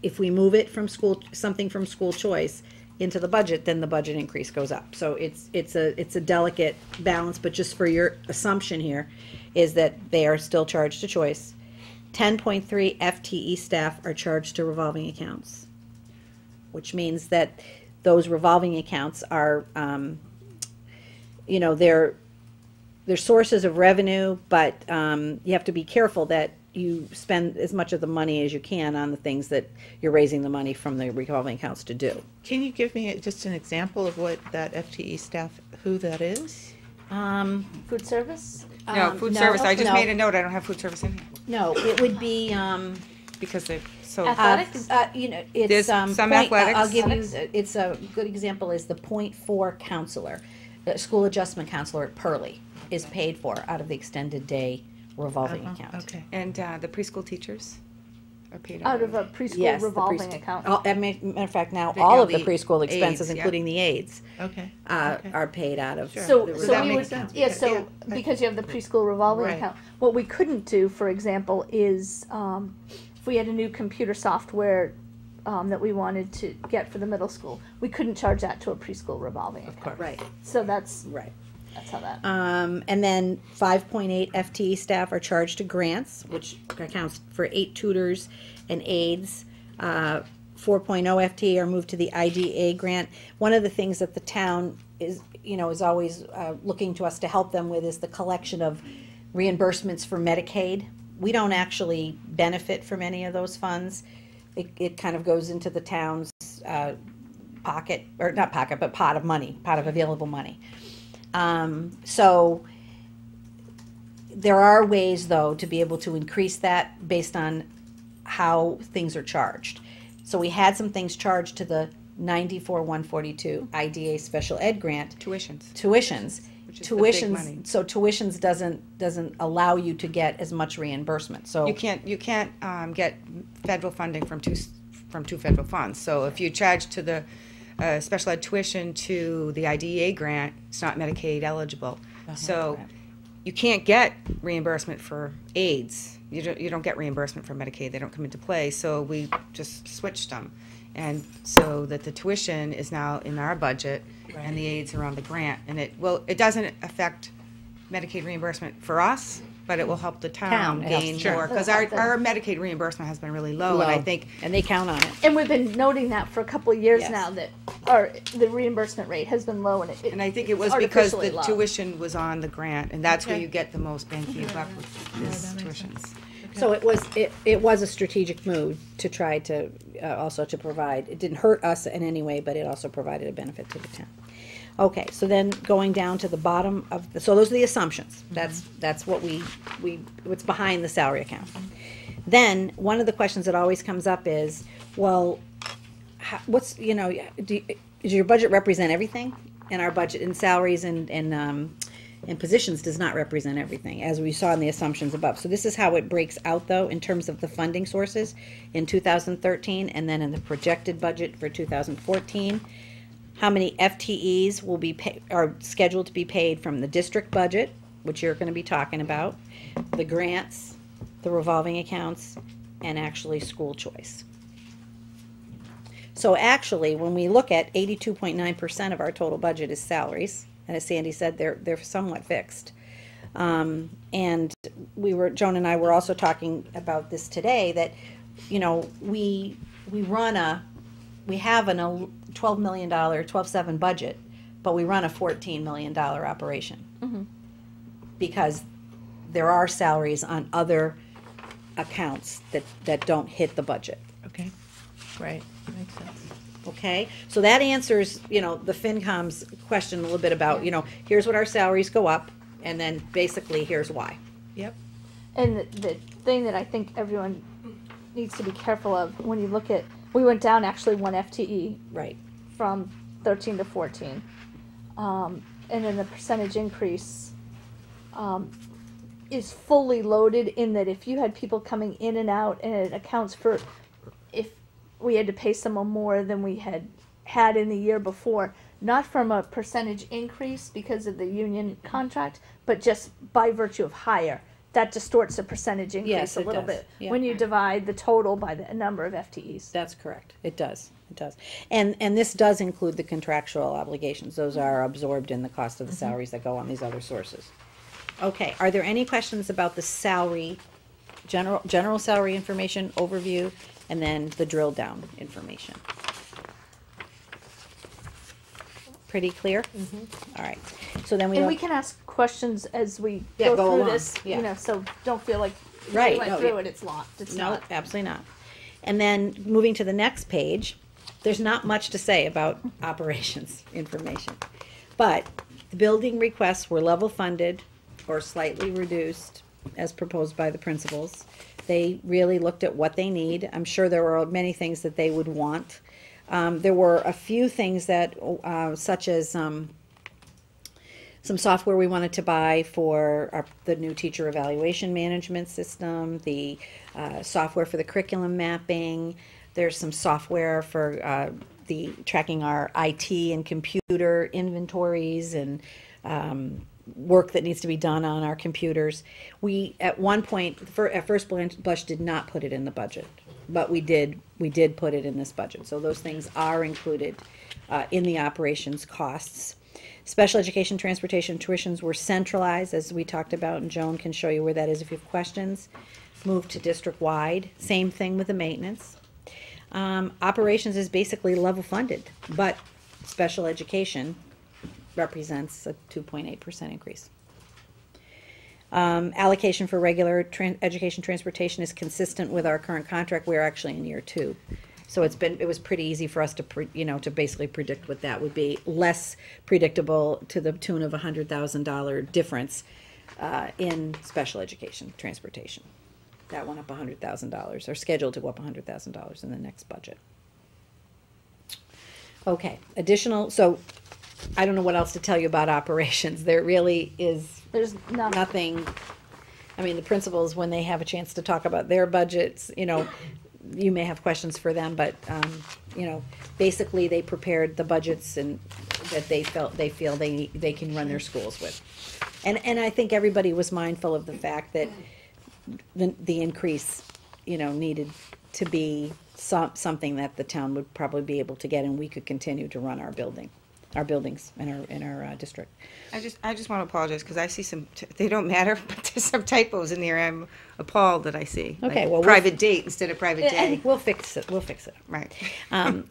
if we move it from something from school choice into the budget, then the budget increase goes up. So it's a delicate balance, but just for your assumption here, is that they are still charged to choice. 10.3 FTE staff are charged to revolving accounts, which means that those revolving accounts are, they're sources of revenue, but you have to be careful that you spend as much of the money as you can on the things that you're raising the money from the revolving accounts to do. Can you give me just an example of what that FTE staff, who that is? Food service? No, food service, I just made a note, I don't have food service in here, No, it would be, because they're so. Athletics? it's, There's some point- athletics. I'll give you, it's a good example is the .4 counselor, the school adjustment counselor at Pearlie is paid for out of the extended day revolving account. Okay. And the preschool teachers are paid Out of a preschool Yes, the revolving preschool- account? Matter of fact, now The- all yeah, of the the preschool expenses, aides, yeah. including the aides, Okay. Okay. are paid out of. Sure. So, the so that we makes would, sense, yeah, because- so, yeah. because you have the preschool revolving Right. account. What we couldn't do, for example, is, if we had a new computer software, that we wanted to get for the middle school, we couldn't charge that to a preschool revolving account. Right, So that's right. how that. And then 5.8 FTE staff are charged to grants, which accounts for 8 tutors and aides. 4.0 FTE are moved to the IDA grant. One of the things that the town is always looking to us to help them with is the collection of reimbursements for Medicaid. We don't actually benefit from any of those funds. It kind of goes into the town's pocket, or not pocket, but pot of money, pot of available money. So there are ways, though, to be able to increase that based on how things are charged. So we had some things charged to the 94-142 IDA special ed grant. Tuitions. Which is the big money. So tuitions doesn't allow you to get as much reimbursement, so. You can't get federal funding from two federal funds. So if you charge to the special ed tuition to the IDEA grant, it's not Medicaid eligible. So you can't get reimbursement for aids. You don't get reimbursement for Medicaid. They don't come into play. So we just switched them. And so that the tuition is now in our budget and the aids are on the grant. And it doesn't affect Medicaid reimbursement for us, but it will help the town It helps gain the more. town. Because our Medicaid reimbursement has been really low, and I think And they count on it. And we've been noting that for a couple of years Yes. now, that the reimbursement rate has been low, and And I think it was because the tuition was on the grant, and that's where you get the most bang for your buck with is tuitions. So it was a strategic move to try to, also to provide, it didn't hurt us in any way, but it also provided a benefit to the town. Okay, so then going down to the bottom of so those are the assumptions. That's what what's behind the salary account. Then, one of the questions that always comes up is, well, does your budget represent everything? And our budget in salaries and positions does not represent everything, as we saw in the assumptions above. So this is how it breaks out, though, in terms of the funding sources in 2013, and then in the projected budget for 2014. How many FTEs are scheduled to be paid from the district budget, which you're going to be talking about, the grants, the revolving accounts, and actually school choice. So actually, when we look at 82.9% of our total budget is salaries, and as Sandy said, they're somewhat fixed. And Joan and I were also talking about this today, that, we have a $12 million, 12.7 budget, but we run a $14 million operation. Mm-hmm. Because there are salaries on other accounts that don't hit the budget. Okay, right, makes sense. Okay, so that answers, the FinCom's question a little bit about, here's what our salaries go up, and then basically here's why. Yep. And the thing that I think everyone needs to be careful of when you look at, we went down actually 1 FTE Right. from 13 to 14. And then the percentage increase is fully loaded in that if you had people coming in and out, and it accounts for if we had to pay someone more than we had in the year before, not from a percentage increase because of the union contract, but just by virtue of hire. That distorts the percentage increase Yes, a it little does. bit Yeah. when you divide the total by the number of FTEs. That's correct. It does. It does. And this does include the contractual obligations. Those are absorbed in the cost of the salaries that go on these other sources. Okay, are there any questions about the salary, general salary information overview, and then the drill down information? Pretty clear? All right. So then we And don't. we can ask questions as we Yeah, go go through along. this, Yeah. so don't feel like Right, we went no, through yeah. it, it's locked. It's No, not. absolutely not. And then moving to the next page, there's not much to say about operations information. But the building requests were level funded or slightly reduced as proposed by the principals. They really looked at what they need. I'm sure there were many things that they would want. There were a few things that, such as some software we wanted to buy for the new teacher evaluation management system, the software for the curriculum mapping. There's some software for the tracking our IT and computer inventories and work that needs to be done on our computers. We, at one point, at first blush, did not put it in the budget, but we did put it in this budget. So those things are included in the operations costs. Special education transportation tuitions were centralized, as we talked about, and Joan can show you where that is if you have questions. Moved to district-wide. Same thing with the maintenance. Operations is basically level funded, but special education represents a 2.8% increase. Allocation for regular education transportation is consistent with our current contract. We're actually in year 2. So it was pretty easy for us to to basically predict what that would be. Less predictable to the tune of $100,000 difference in special education, transportation. That went up $100,000, or scheduled to go up $100,000 in the next budget. Okay, additional, so I don't know what else to tell you about operations. There really is There's nothing. I mean, the principals, when they have a chance to talk about their budgets, you know, you may have questions for them, but, you know, basically they prepared the budgets and that they feel they can run their schools with. And I think everybody was mindful of the fact that the increase, you know, needed to be something that the town would probably be able to get, and we could continue to run our buildings in our district. I just want to apologize because I see they don't matter, but there's some typos in there. I'm appalled that I see. Okay, Like well, private date instead of private day. We'll fix it. Right.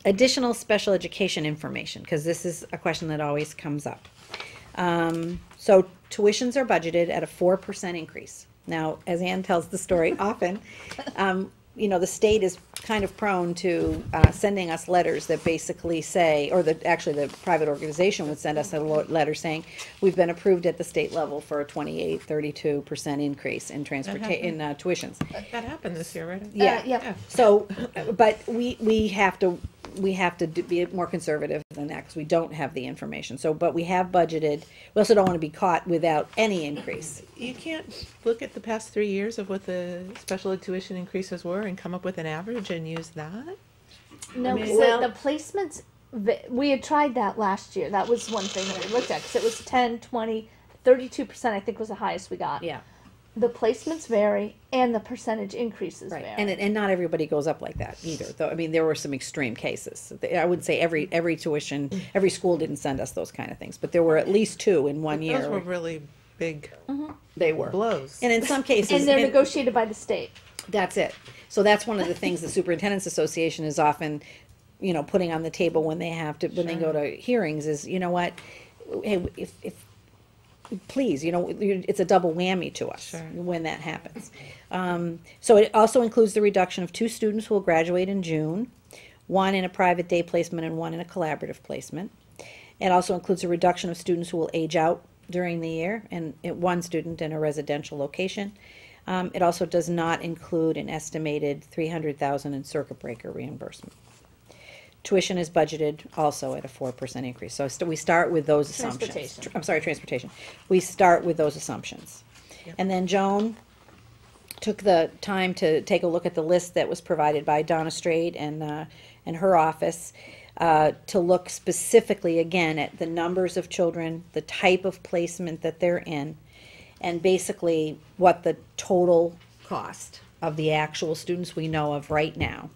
Additional special education information, because this is a question that always comes up. So tuitions are budgeted at a 4% increase. Now, as Ann tells the story often, you know, the state is kind of prone to sending us letters that basically say, or actually the private organization would send us a letter saying, we've been approved at the state level for a 32% increase in tuitions. That happened this year, right? Yeah. So, but we have to be more conservative than that because we don't have the information. So, but we have budgeted. We also don't want to be caught without any increase. You can't look at the past 3 years of what the special ed tuition increases were and come up with an average and use that? No, because the placements, we had tried that last year. That was one thing that we looked at, because it was 10, 20, 32% I think was the highest we got. Yeah. The placements vary and the percentage increases Right, vary. and not everybody goes up like that either. Though I mean, there were some extreme cases. I would say every tuition, every school didn't send us those kind of things, but there were at least 2 in one year. Those were really big They were blows. and in some cases, And they're negotiated by the state. That's it. So that's one of the things the Superintendent's Association is often, you know, putting on the table when they they go to hearings is, you know what, hey, if please, you know, it's a double whammy to us when that happens. So it also includes the reduction of 2 students who will graduate in June, 1 in a private day placement and 1 in a collaborative placement. It also includes a reduction of students who will age out during the year, and 1 student in a residential location. It also does not include an estimated $300,000 in circuit breaker reimbursement. Tuition is budgeted also at a 4% increase. So we start with those assumptions. Transportation. We start with those assumptions. Yep. And then Joan took the time to take a look at the list that was provided by Donna Straight and her office to look specifically again at the numbers of children, the type of placement that they're in, and basically what the total cost of the actual students we know of right now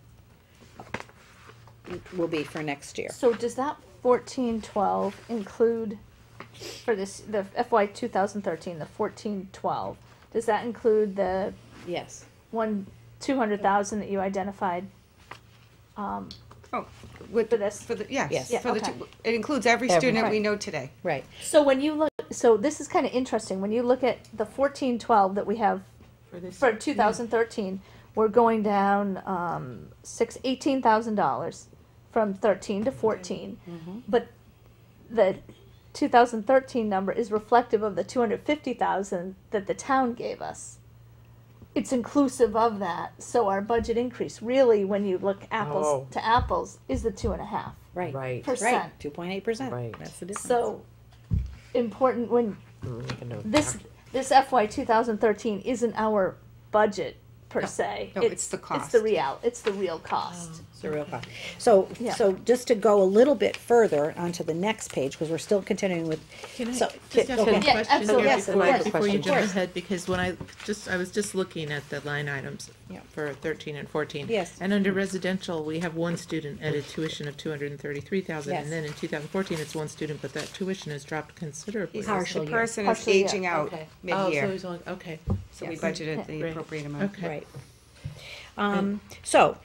will be for next year. So does that 1412 include, for the FY 2013, the 1412, does that include the Yes. 200,000 that you identified? With For this? yes. Yes. Yeah, For the okay. it includes every Every- student we Right. know today. Right. So when you look, so this is kind of interesting. When you look at the 1412 that we have For this, for 2013, we're going down $18,000 from 13 to 14, but the 2013 number is reflective of the 250,000 that the town gave us. It's inclusive of that, so our budget increase really, when you look apples to apples, is the 2.5%. Right. Right. Percent. 2.8%. Right. That's the difference. So important when Make a note. this FY 2013 isn't our budget per se. No, it's the cost. It's the real cost. It's the real cost. So, Yeah. so just to go a little bit further onto the next page, because we're still continuing with. Can I so- just ask okay. a Yeah, question absolutely. here Yes, before, yes. before you Of jump course. ahead? Because when I was just looking at the line items Yeah. for 13 and 14. Yes. And under residential, we have 1 student at a tuition of 233,000. Yes. And then in 2014, it's 1 student, but that tuition has dropped considerably. Partial The year. person is Partial year, aging out okay. Oh, mid-year, so he's only, okay. so we Yes. budgeted the Right. appropriate amount. Okay. Right. So,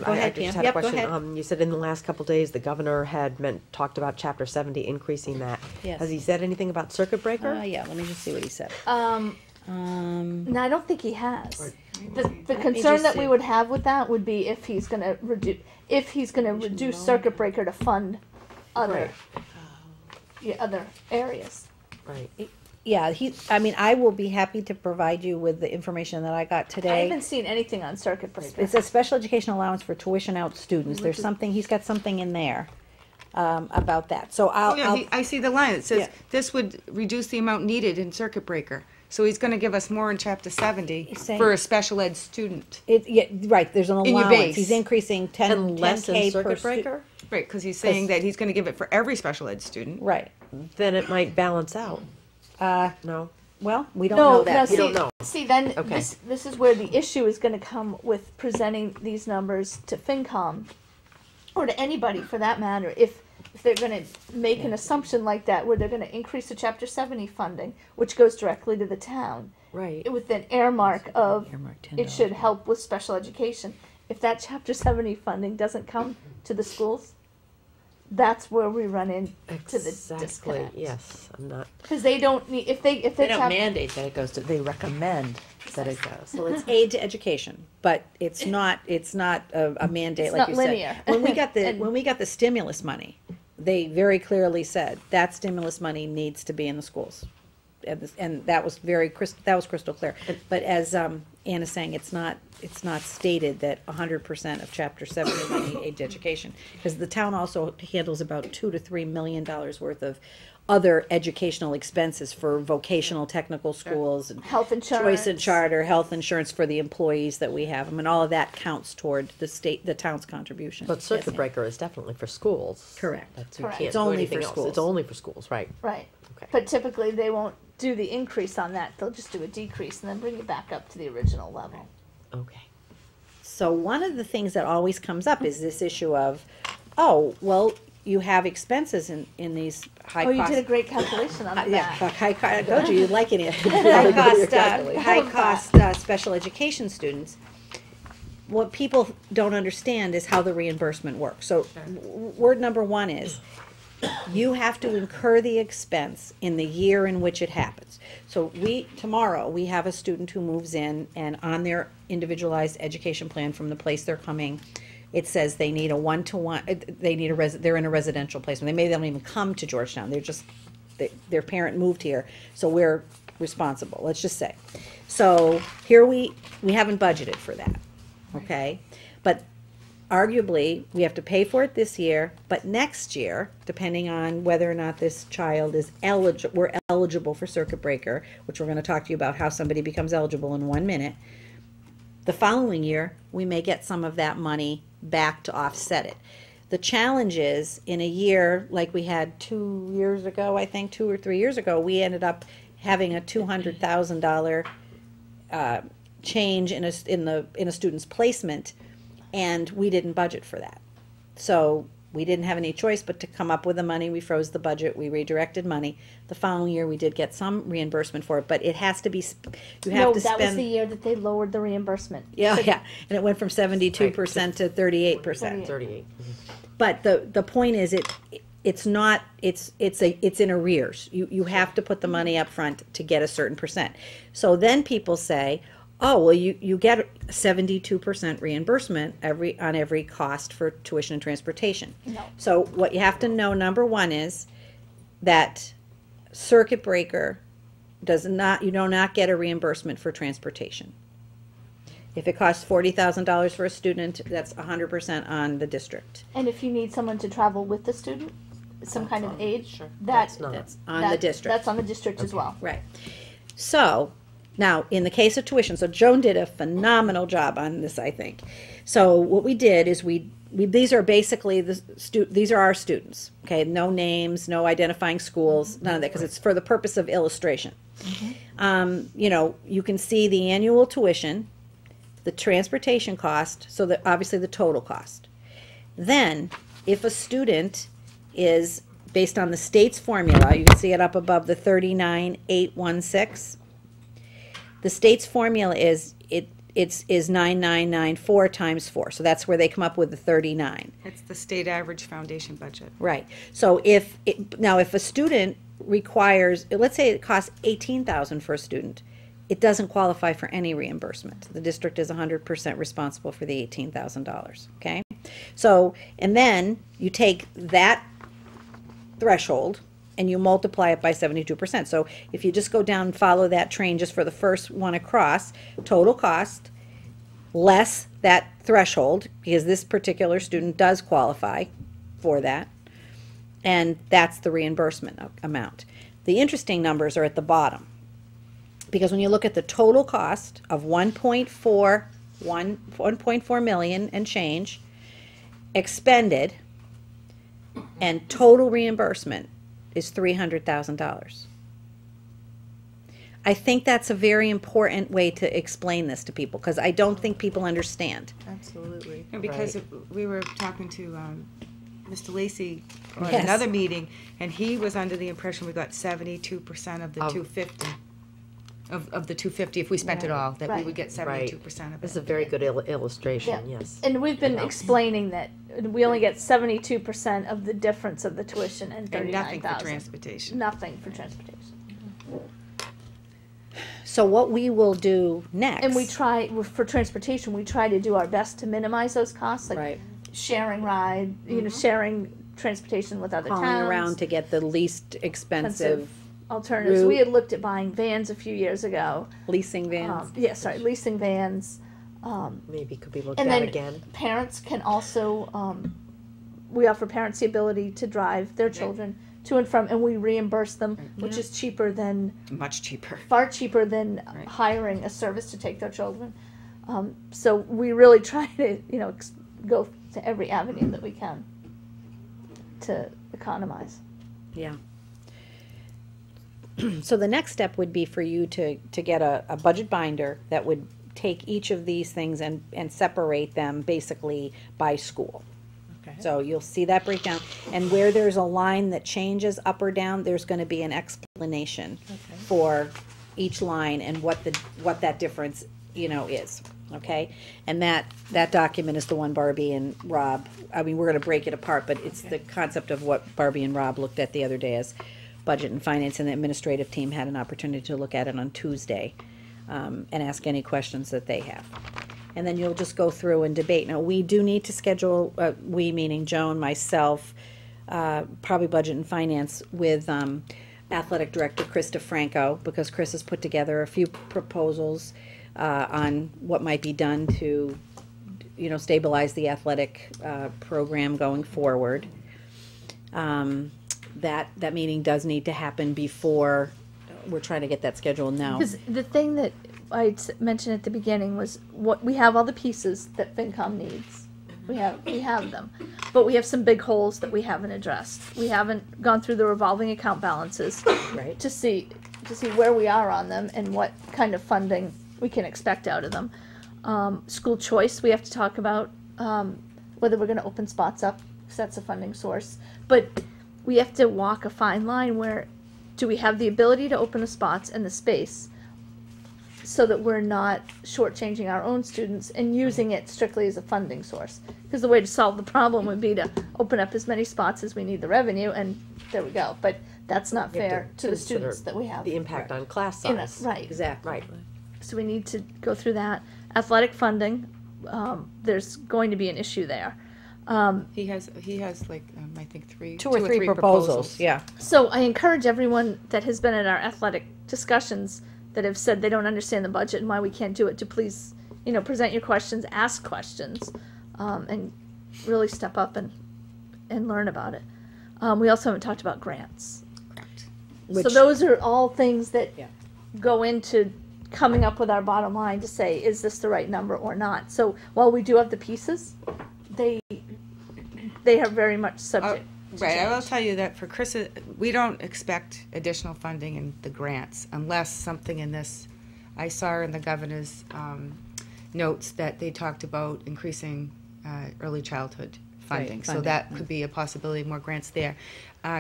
Go ahead, I just Pam. had Yep, a go question. ahead. You said in the last couple days, the governor had talked about Chapter 70 increasing that. Yes. Has he said anything about circuit breaker? yeah, let me just see what he said. No, I don't think he has. The me concern just that see. we would have with that would be if he's going to reduce circuit breaker to fund other Right. other areas. Right. Yeah, I mean, I will be happy to provide you with the information that I got I today. haven't seen anything on circuit breaker. It says special education allowance for tuition out students. There's something, he's got something in there, about that. So Oh, yeah, I'll I see the line. It says, Yeah. this would reduce the amount needed in circuit breaker. So he's gonna give us more in chapter 70 He's saying- for a special ed student. yeah, right, there's an In your allowance. base. He's increasing 10, And less 10K in per circuit stu- breaker? Right, because he's saying that he's gonna give it for every special ed student. Right. Then it might balance out. Uh, No? well, we don't No, know no, that. You don't know. See, then Okay. this is where the issue is going to come with presenting these numbers to FinCom, or to anybody for that matter. If they're going to make an assumption like that, where they're going to increase the Chapter 70 funding, which goes directly to the town, Right. with an earmark of Earmark it should help with special education. If that Chapter 70 funding doesn't come to the schools, that's where we run into the Exactly, disconnect. yes. I'm not, Because they don't need if They they don't mandate that it goes to, they recommend that it goes. Well, it's aid to education, but it's not a mandate It's like not you linear. said. And- When we got the stimulus money, they very clearly said that stimulus money needs to be in the schools. And that was crystal clear. But as Anna's saying, it's not stated that 100% of Chapter 70 money aid to education. Because the town also handles about $2 to $3 million worth of other educational expenses for vocational technical schools and Health choice insurance. and charter, health insurance for the employees that we have. I mean, all of that counts toward the town's contribution. but circuit Yes, breaker is definitely for schools. Correct. That's, you Correct. can't It's do only anything for else. schools. It's only for schools, right. Right. Okay. But typically they won't do the increase on that. They'll just do a decrease and then bring it back up to the original level. Okay. So one of the things that always comes up is this issue of, oh, well, you have expenses in these high Oh, you cost. did a great calculation on Yeah, that. high cost, I told you, you'd like it. calculator. High cost special education students. What people don't understand is how the reimbursement works. So word number one is, you have to incur the expense in the year in which it happens. So tomorrow, we have a student who moves in and on their individualized education plan from the place they're coming, it says they need a one-to-one, they're in a residential placement. They don't even come to Georgetown, their parent moved here, so we're responsible, let's just say. So here we haven't budgeted for that, okay? But arguably, we have to pay for it this year, but next year, depending on whether or not this child is we're eligible for circuit breaker, which we're gonna talk to you about how somebody becomes eligible in 1 minute. The following year, we may get some of that money back to offset it. The challenge is, in a year like we had 2 years ago, I think 2 or 3 years ago, we ended up having a $200,000 change in a student's placement, and we didn't budget for that. So we didn't have any choice but to come up with the money. We froze the budget. We redirected money. The following year, we did get some reimbursement for it, but it has to be. You have No, to that spend. was the year that they lowered the reimbursement. Yeah, yeah, and it went from 72% to 38%. 38. But the point is, it's not, it's in arrears. You have to put the money up front to get a certain percent. So then people say, oh, well, you get 72% reimbursement on every cost for tuition and transportation. No. So what you have to know, number one, is that circuit breaker you do not get a reimbursement for transportation. If it costs $40,000 for a student, that's 100% on the district. And if you need someone to travel with the student, some kind of aid, That's not. That's on the district. That's on the district as well. Right. So, now, in the case of tuition, so Joan did a phenomenal job on this, I think. So what we did is these are basically these are our students, okay? No names, no identifying schools, none of that, because it's for the purpose of illustration. You can see the annual tuition, the transportation cost, so that obviously the total cost. Then, if a student is based on the state's formula, you can see it up above the 39,816. The state's formula is 9994 times 4, so that's where they come up with the 39. It's the state average foundation budget. Right. So if a student requires, let's say it costs $18,000 for a student, it doesn't qualify for any reimbursement. The district is 100% responsible for the $18,000. Okay. So, and then you take that threshold, and you multiply it by 72%. So if you just go down and follow that train just for the first one across, total cost less that threshold, because this particular student does qualify for that, and that's the reimbursement amount. The interesting numbers are at the bottom, because when you look at the total cost of 1.4 million and change expended, and total reimbursement is $300,000. I think that's a very important way to explain this to people, because I don't think people understand. Absolutely. And because we were talking to Mr. Lacey at Yes. another meeting, and he was under the impression we got 72% of the Of- 250. Of the 250, if we spent it all, that we Right. would get 72% of it. This is a very good illustration, Yeah. yes. And we've been explaining that we only get 72% of the difference of the tuition and And 39,000. nothing for transportation. Nothing for transportation. So what we will do next. And we try, for transportation, we try to do our best to minimize those costs, like Right. sharing ride, sharing transportation with other calling towns. around to get the least expensive alternatives. route. We had looked at buying vans a few years ago. leasing vans. Leasing vans. Maybe could be looked And at then again. parents can also, we offer parents the ability to drive their children to and from, and we reimburse them, which is cheaper than, Much cheaper. far cheaper than Right. hiring a service to take their children. So we really try to, go to every avenue that we can to economize. Yeah. So the next step would be for you to get a budget binder that would take each of these things and separate them basically by school. Okay. So you'll see that breakdown, and where there's a line that changes up or down, there's gonna be an explanation for each line and what that difference, is, okay? And that document is the one Barbie and Rob, I mean, we're gonna break it apart, but it's the concept of what Barbie and Rob looked at the other day as budget and finance, and the administrative team had an opportunity to look at it on Tuesday, and ask any questions that they have. And then you'll just go through and debate. Now, we do need to schedule, we meaning Joan, myself, probably budget and finance with athletic director Krista Franco, because Chris has put together a few proposals on what might be done to, stabilize the athletic program going forward. That meeting does need to happen before, we're trying to get that scheduled now. Because the thing that I mentioned at the beginning was what we have all the pieces that FinCom needs. We have them, but we have some big holes that we haven't addressed. We haven't gone through the revolving account balances Right. to see where we are on them and what kind of funding we can expect out of them. School choice, we have to talk about whether we're going to open spots up, because that's a funding source. But we have to walk a fine line where do we have the ability to open the spots and the space so that we're not shortchanging our own students and using it strictly as a funding source. Because the way to solve the problem would be to open up as many spots as we need the revenue, and there we go. But that's not You have fair to the consider students that we have. The impact on class In a- size. right. Exactly. Right. So we need to go through that. Athletic funding, there's going to be an issue there. He has like, I think Two or three proposals, yeah. So I encourage everyone that has been at our athletic discussions that have said they don't understand the budget and why we can't do it to please, present your questions, ask questions, and really step up and learn about it. We also haven't talked about grants. So Which- those are all things that Yeah. go into coming up with our bottom line to say, is this the right number or not? So while we do have the pieces, they are very much subject. to Right, I will change. tell you that for Chris, we don't expect additional funding in the grants unless something in this, I saw in the governor's notes that they talked about increasing early childhood funding. So funding, that could be a possibility, more grants there.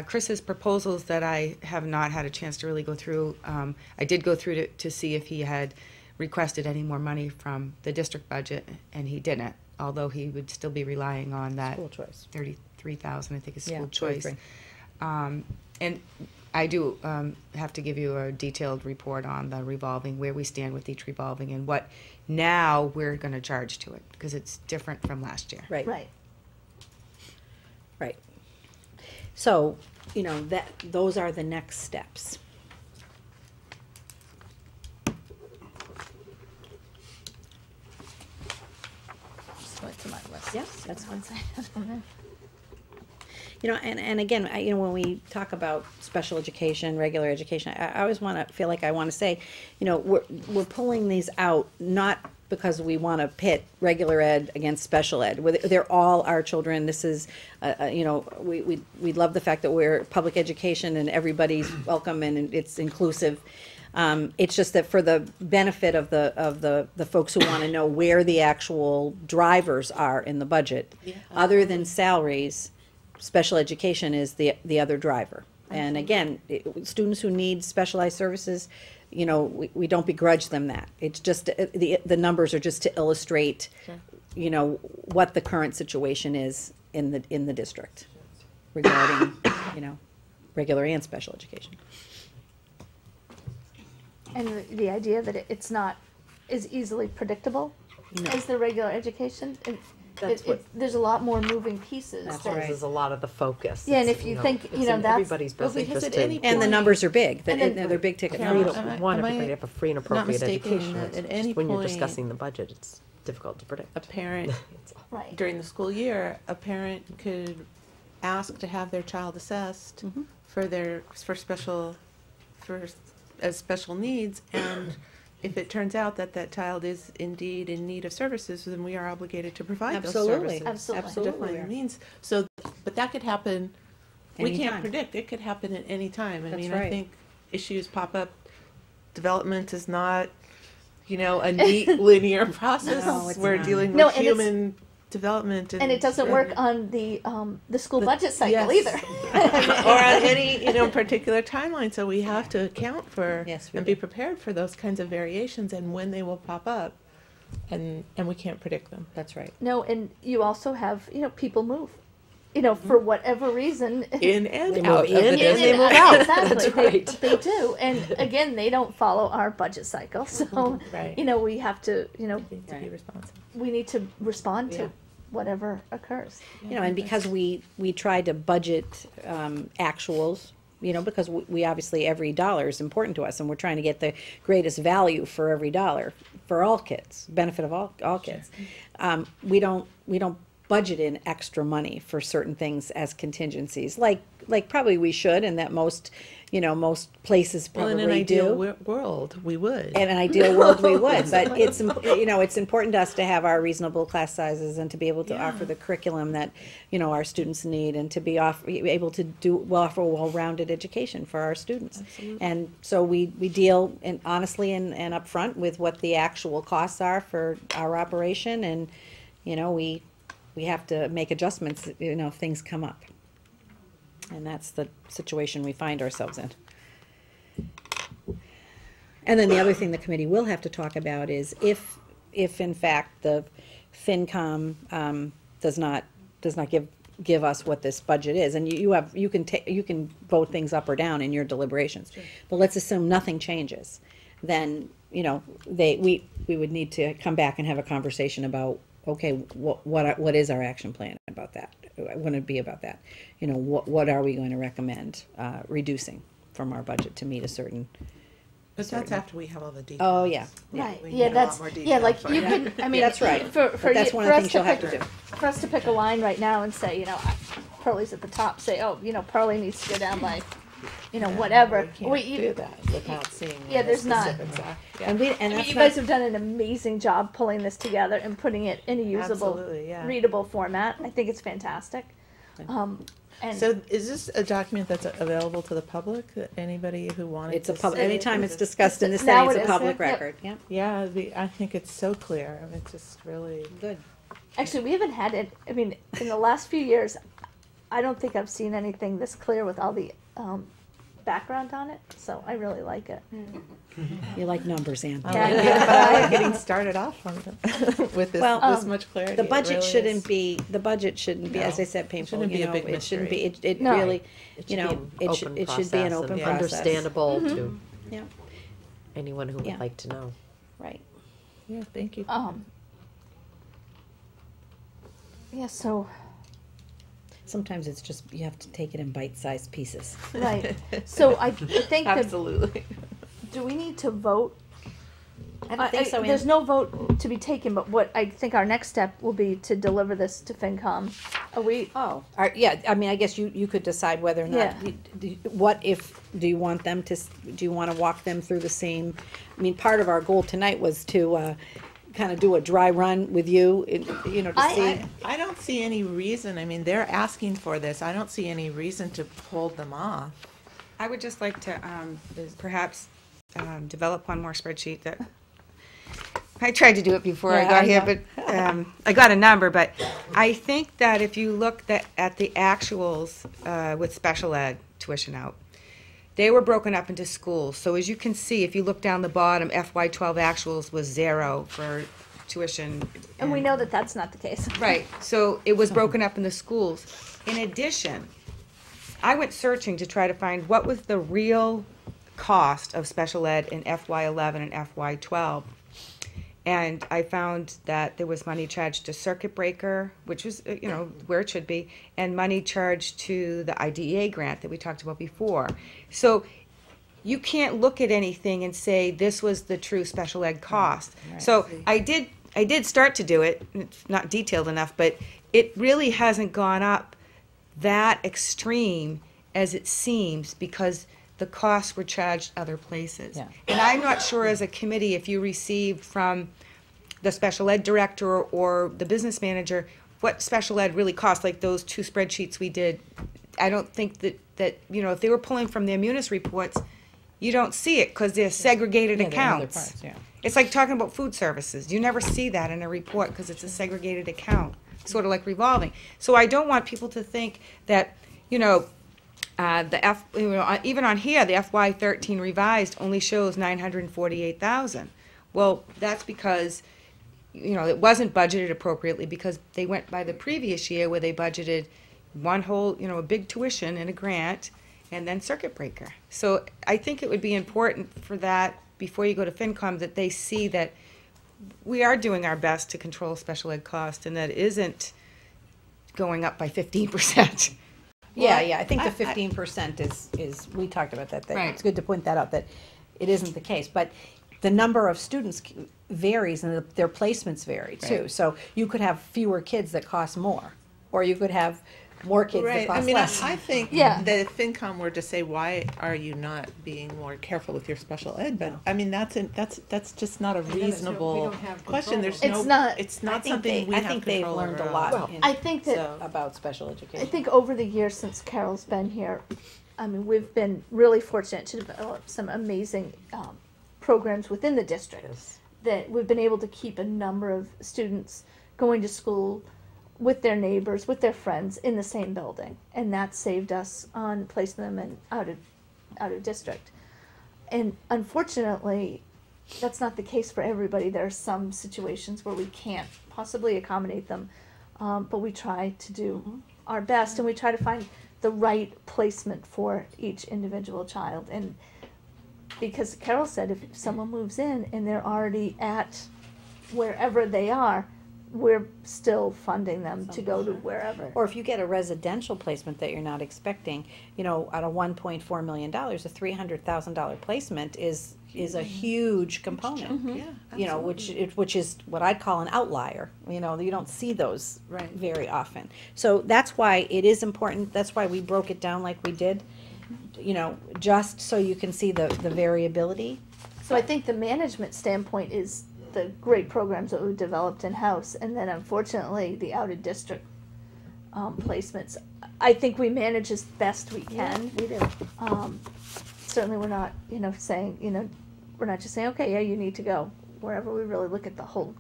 Chris's proposals that I have not had a chance to really go through, I did go through to see if he had requested any more money from the district budget, and he didn't, although he would still be relying on that School choice. 33,000, I think, is Yeah, school choice. 33. And I do have to give you a detailed report on the revolving, where we stand with each revolving, and what now we're going to charge to it, because it's different from last year. Right. Right. Right. So, you know, those are the next steps. Just went to my list. Yeah, that's fine. Once I had them in. You know, and again, you know, when we talk about special education, regular education, I always feel like I want to say, you know, we're pulling these out not because we want to pit regular ed against special ed. They're all our children. This is, you know, we love the fact that we're public education and everybody's welcome and it's inclusive. It's just that for the benefit of the folks who want to know where the actual drivers are in the budget, other than salaries, special education is the other driver. And again, students who need specialized services, you know, we don't begrudge them that. It's just, the numbers are just to illustrate, you know, what the current situation is in the district regarding, you know, regular and special education. And the idea that it's not as easily predictable as the regular education. There's a lot more moving pieces. That's that- right. Is a lot of the focus. Yeah, and It's, if you know, think, it's you know, in that's- everybody's well, best because interest at any to And the numbers are big, And then- they're big ticket Carol, numbers. want Am I- everybody to have a free and not appropriate mistaken education. that It's at just any when you're point- discussing the budget, it's difficult to predict. A parent, Right. during the school year, a parent could ask to have their child assessed for special needs, and if it turns out that child is indeed in need of services, then we are obligated to provide those Absolutely. services. Absolutely. To define Absolutely. the means. So, but that could happen, we Anytime. can't predict, it could happen at any time. I That's mean, right. I think issues pop up, development is not, you know, a neat linear process. No, it's We're not. dealing No, with and it's- human development. And it doesn't work on the school budget cycle yes. either. or on any, you know, particular timeline. So we have to account for Yes, we and do. be prepared for those kinds of variations and when they will pop up, and we can't predict them. That's right. No, and you also have, you know, people move, you know, for whatever reason. In and They out move of in the and they district. move out. Exactly. That's right. They do. And again, they don't follow our budget cycle. So, Right. you know, we have to, you know, Need to be responsive. we need to respond Yeah. to whatever occurs. You know, and because we try to budget actuals, you know, because we obviously, every dollar is important to us, and we're trying to get the greatest value for every dollar, for all kids, benefit of all kids. We don't budget in extra money for certain things as contingencies, like probably we should, and that most places Well, probably in an ideal do. world, we would. In an ideal world, we would, but it's, you know, it's important to us to have our reasonable class sizes and to be able to offer the curriculum that, you know, our students need, and to be able to offer a well-rounded education for our students. And so we deal honestly and upfront with what the actual costs are for our operation, and, you know, we have to make adjustments, you know, if things come up. And that's the situation we find ourselves in. And then the other thing the committee will have to talk about is if in fact the FinCom does not give us what this budget is, and you can vote things up or down in your deliberations. Sure. But let's assume nothing changes, then, you know, we would need to come back and have a conversation about, okay, what is our action plan about that? Wouldn't it be about that? You know, what are we going to recommend reducing from our budget to meet a certain? But that's after we have all the details. Oh, yeah. Right. We Yeah, need a lot that's more yeah. detail Like for you it. could. I mean, That's right. For But that's you, one for of the us things you'll have pick- to do. For us to pick a line right now and say, you know, Pearlie's at the top. Say, oh, you know, Pearlie needs to go down by, you know, whatever. We can't do that without seeing. Yeah, the there's not. specifics. Yeah. And we, I and mean, that's you not, guys have done an amazing job pulling this together and putting it in a usable, Absolutely, yeah. readable format. I think it's fantastic. And So is this a document that's available to the public, that anybody who wanted it's a to public, see it? anytime it's discussed in this Now setting, it's it a is. public Yep. record, yeah. Yeah, I think it's so clear. I mean, it's just really. Good. actually, we haven't had it. I mean, in the last few years, I don't think I've seen anything this clear with all the background on it. So I really like it. You like numbers, Ann. I Yeah. like it, but I like getting started off on with this, Well, this much clarity. The It budget really shouldn't is. be, as I said, painful, Shouldn't be you a know, big it shouldn't be, mystery. it No. really, It you should know, be an open it should be an process open and process. understandable to Yeah, anyone who would Yeah. like to know. right. Yeah, thank you. Yeah. So sometimes it's just, you have to take it in bite-sized pieces. Right. So I think that, Absolutely. do we need to vote? I don't think so. There's no vote to be taken, but what I think our next step will be to deliver this to FinCom. Are we, Yeah, I mean, I guess you could decide whether or not, Yeah. do you want them to, do you want to walk them through the same, I mean, part of our goal tonight was to, kind of do a dry run with you, to see. I don't see any reason, I mean, they're asking for this, I don't see any reason to hold them off. I would just like to perhaps develop one more spreadsheet that, I tried to do it before I Yeah, got I here, know. but I got a number, but I think that if you look at the actuals with special ed tuition out, they were broken up into schools. So as you can see, if you look down the bottom, FY12 actuals was 0 for tuition. and we know that that's not the case. Right, so it was broken up in the schools. In addition, I went searching to try to find what was the real cost of special ed in FY11 and FY12. And I found that there was money charged to circuit breaker, which was, where it should be, and money charged to the IDEA grant that we talked about before. So you can't look at anything and say this was the true special ed cost. So I did start to do it. It's not detailed enough, but it really hasn't gone up that extreme as it seems because the costs were charged other places. Yeah. And I'm not sure as a committee if you received from the special ed director or the business manager what special ed really costs, like those 2 spreadsheets we did. I don't think that if they were pulling from their munis reports, you don't see it because they're segregated accounts. It's like talking about food services. You never see that in a report because it's a segregated account, sort of like revolving. So I don't want people to think that, even on here, the FY13 revised only shows 948,000. Well, that's because, it wasn't budgeted appropriately because they went by the previous year where they budgeted one whole, a big tuition and a grant and then circuit breaker. So I think it would be important for that before you go to FinCom that they see that we are doing our best to control special ed cost and that it isn't going up by 15%. Yeah, I think the 15% is, we talked about that. Right. It's good to point that out, that it isn't the case. But the number of students varies and their placements vary too. Right. So you could have fewer kids that cost more, or you could have more kids that Right, cost I mean, less. I think Yeah. that if FinCom were to say, why are you not being more careful with your special ed? But, I mean, that's just not a reasonable question. There's It's no, not- it's I not think something we I have think they've control learned a over. lot I think that about special education. I think over the years since Carol's been here, we've been really fortunate to develop some amazing programs within the district. That we've been able to keep a number of students going to school with their neighbors, with their friends in the same building, and that saved us on placing them in out of district. And unfortunately, that's not the case for everybody. There are some situations where we can't possibly accommodate them, but we try to do our best, and we try to find the right placement for each individual child. And because Carol said if someone moves in and they're already at wherever they are, we're still funding them to go to wherever. Or if you get a residential placement that you're not expecting, out of $1.4 million, a $300,000 placement is a huge component. Yeah, Which is what I'd call an outlier. You don't see those Right. very often. So that's why it is important. That's why we broke it down like we did. Just so you can see the variability. So I think the management standpoint is the great programs that we've developed in-house, and then unfortunately the out-of-district placements. I think we manage as best we can. We do. Certainly we're not, saying, we're not just saying, okay, yeah, you need to go. Wherever we really look at the whole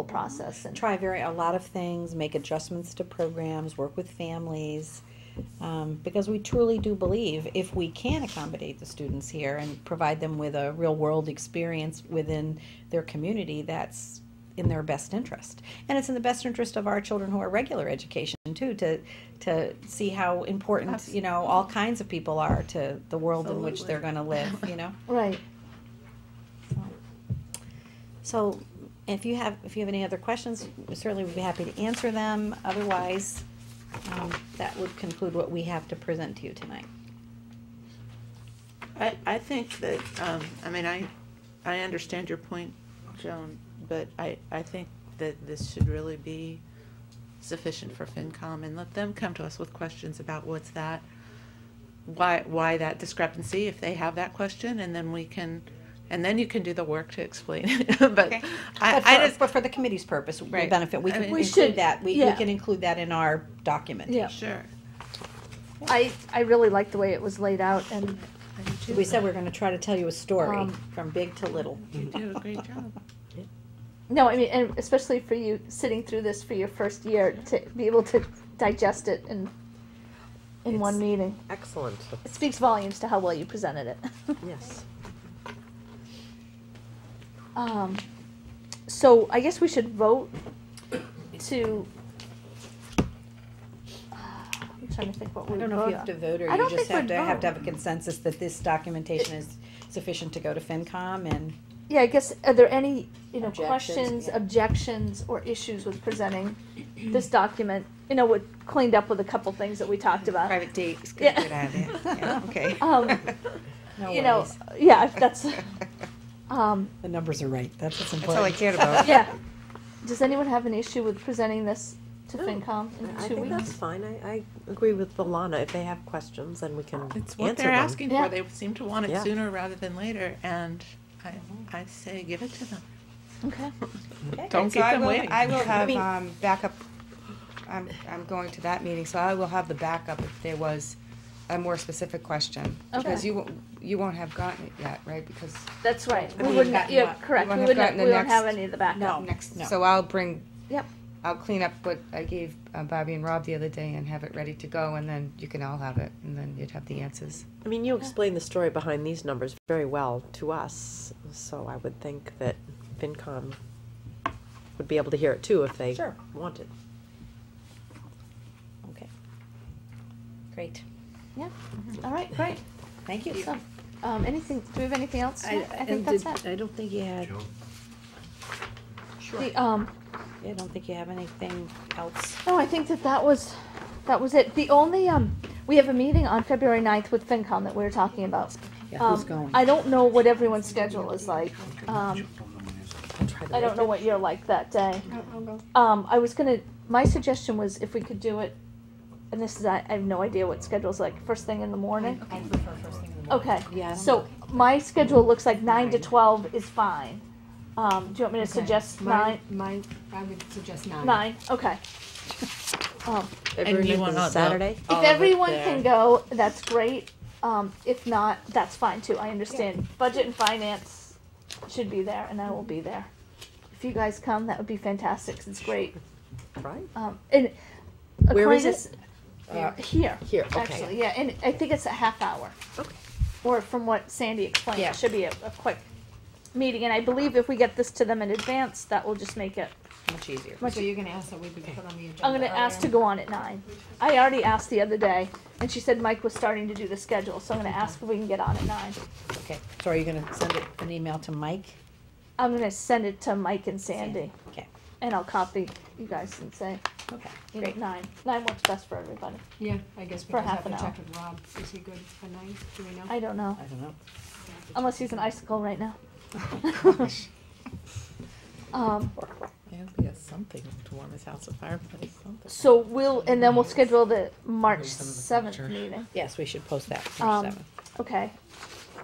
process. And Try a lot of things, make adjustments to programs, work with families. Because we truly do believe if we can accommodate the students here and provide them with a real world experience within their community, that's in their best interest. And it's in the best interest of our children who are regular education too, to see how important, all kinds of people are to the world in which they're gonna live, right. So if you have any other questions, we certainly would be happy to answer them. Otherwise, that would conclude what we have to present to you tonight. I think that, I mean, I understand your point, Joan, but I think that this should really be sufficient for FinCom, and let them come to us with questions about what's that, why that discrepancy, if they have that question, and then we can, and then you can do the work to explain it. But But but for the committee's purpose, we Right. benefit, we I can mean, We include should, that, we yeah. can include that in our document. Yeah. sure. I really like the way it was laid out, and We said we're gonna try to tell you a story, Um, from big to little. You do a great job. no, I mean, and especially for you sitting through this for your first year, to be able to digest it in one meeting. Excellent. It speaks volumes to how well you presented it. Yes. So I guess we should vote to. I'm trying to think what I we don't know if vote you have on. to vote, or I you don't just think have to we'd have vote. a consensus that this documentation is sufficient to go to FinCom, and Yeah, I guess, are there any, Objections, questions, yeah. objections, or issues with presenting this document? With cleaned up with a couple things that we talked about. Private date is good, Yeah. good idea. Yeah, okay. no You know, worries. yeah, if that's, The numbers are right, that's what's That's all I important. cared about. yeah. Does anyone have an issue with presenting this to FinCom in I 2 think that's weeks? fine. I agree with Alana. If they have questions, then we can It's what answer they're them. asking Yeah. for. They seem to want it Yeah. sooner rather than later, and I say give it to them. Okay. Don't So keep them waiting. I will have, mean- backup, I'm going to that meeting, so I will have the backup if there was a more specific question. Because Okay. you won't have gotten it yet, right? Because That's right. I We mean, wouldn't, gotten yeah, what? correct. You We won't have wouldn't, gotten the we won't have next- any of the backup. No. next, No. so I'll bring, Yep. I'll clean up what I gave Bobby and Rob the other day and have it ready to go, and then you can all have it, and then you'd have the answers. I mean, you explained the story behind these numbers very well to us, so I would think that FinCom would be able to hear it too if they Sure. wanted. Okay. Great, Yeah. All right, great. thank you. So, anything, do we have anything else? I think that's it. I don't think you had, The, I don't think you have anything else. no, I think that was it. The only, we have a meeting on February 9th with FinCom that we were talking about. Yeah, who's going? I don't know what everyone's schedule is like. I'll try to I don't make know it. what you're like that day. I was gonna, my suggestion was if we could do it, and this is, I have no idea what schedule's like, first thing in the morning. I prefer first thing in the morning. Okay, Yeah. so my schedule looks like 9 to 12 is fine. Do you want me to suggest 9? Mine, I would suggest 9. 9, okay. February you 9th want is all a the- Saturday? If everyone can go, that's great. If not, that's fine too. I understand. Budget and finance should be there, and I will be there. If you guys come, that would be fantastic. 'Cause it's great. Right? And Where is according to here. Here, okay. Actually, yeah, and I think it's a half hour. Okay. Or from what Sandy explained, Yeah. it should be a quick meeting. And I believe if we get this to them in advance, that will just make it Much easier. much. So you're gonna ask that we be put on the agenda I'm gonna ask to go on at 9. I already asked the other day, and she said Mike was starting to do the schedule, so I'm gonna ask if we can get on at 9. Okay, so are you gonna send an email to Mike? I'm gonna send it to Mike and Sandy, Okay, and I'll copy you guys and say, okay, you know, great. 9. 9 works best for everybody. Yeah, I guess we For just half have to an check hour. with Rob. Is he good for 9? Do we know? I don't know, I don't know. unless he's an icicle right now. It'll be a something to warm his house with fireplace, something. So and then we'll schedule the March 7th meeting. Yes, we should post that, Um, March 7th. Okay.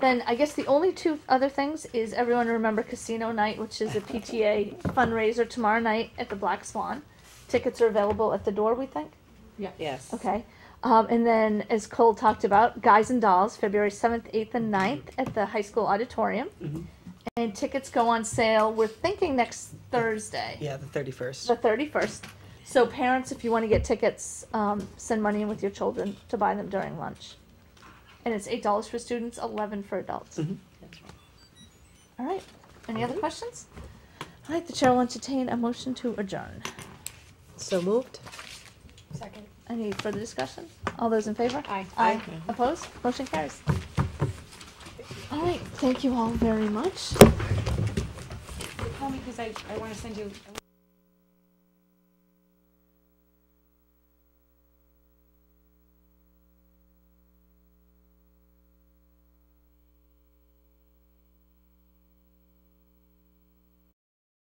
Then I guess the only 2 other things is everyone remember Casino Night, which is a PTA fundraiser tomorrow night at the Black Swan. Tickets are available at the door, we think. Yes. Okay. And then, as Cole talked about, Guys and Dolls, February 7th, 8th, and 9th at the high school auditorium. And tickets go on sale, we're thinking next Thursday, Yeah, the 31st. the 31st. So parents, if you want to get tickets, send money in with your children to buy them during lunch. And it's $8 for students, 11 for adults. Mhm. That's right. All right. Any other questions? All right, the chair will entertain a motion to adjourn. So moved? Second. Any further discussion? All those in favor? Aye. Aye. Opposed? Motion carries. All right, thank you all very much. Call me, because I wanna send you.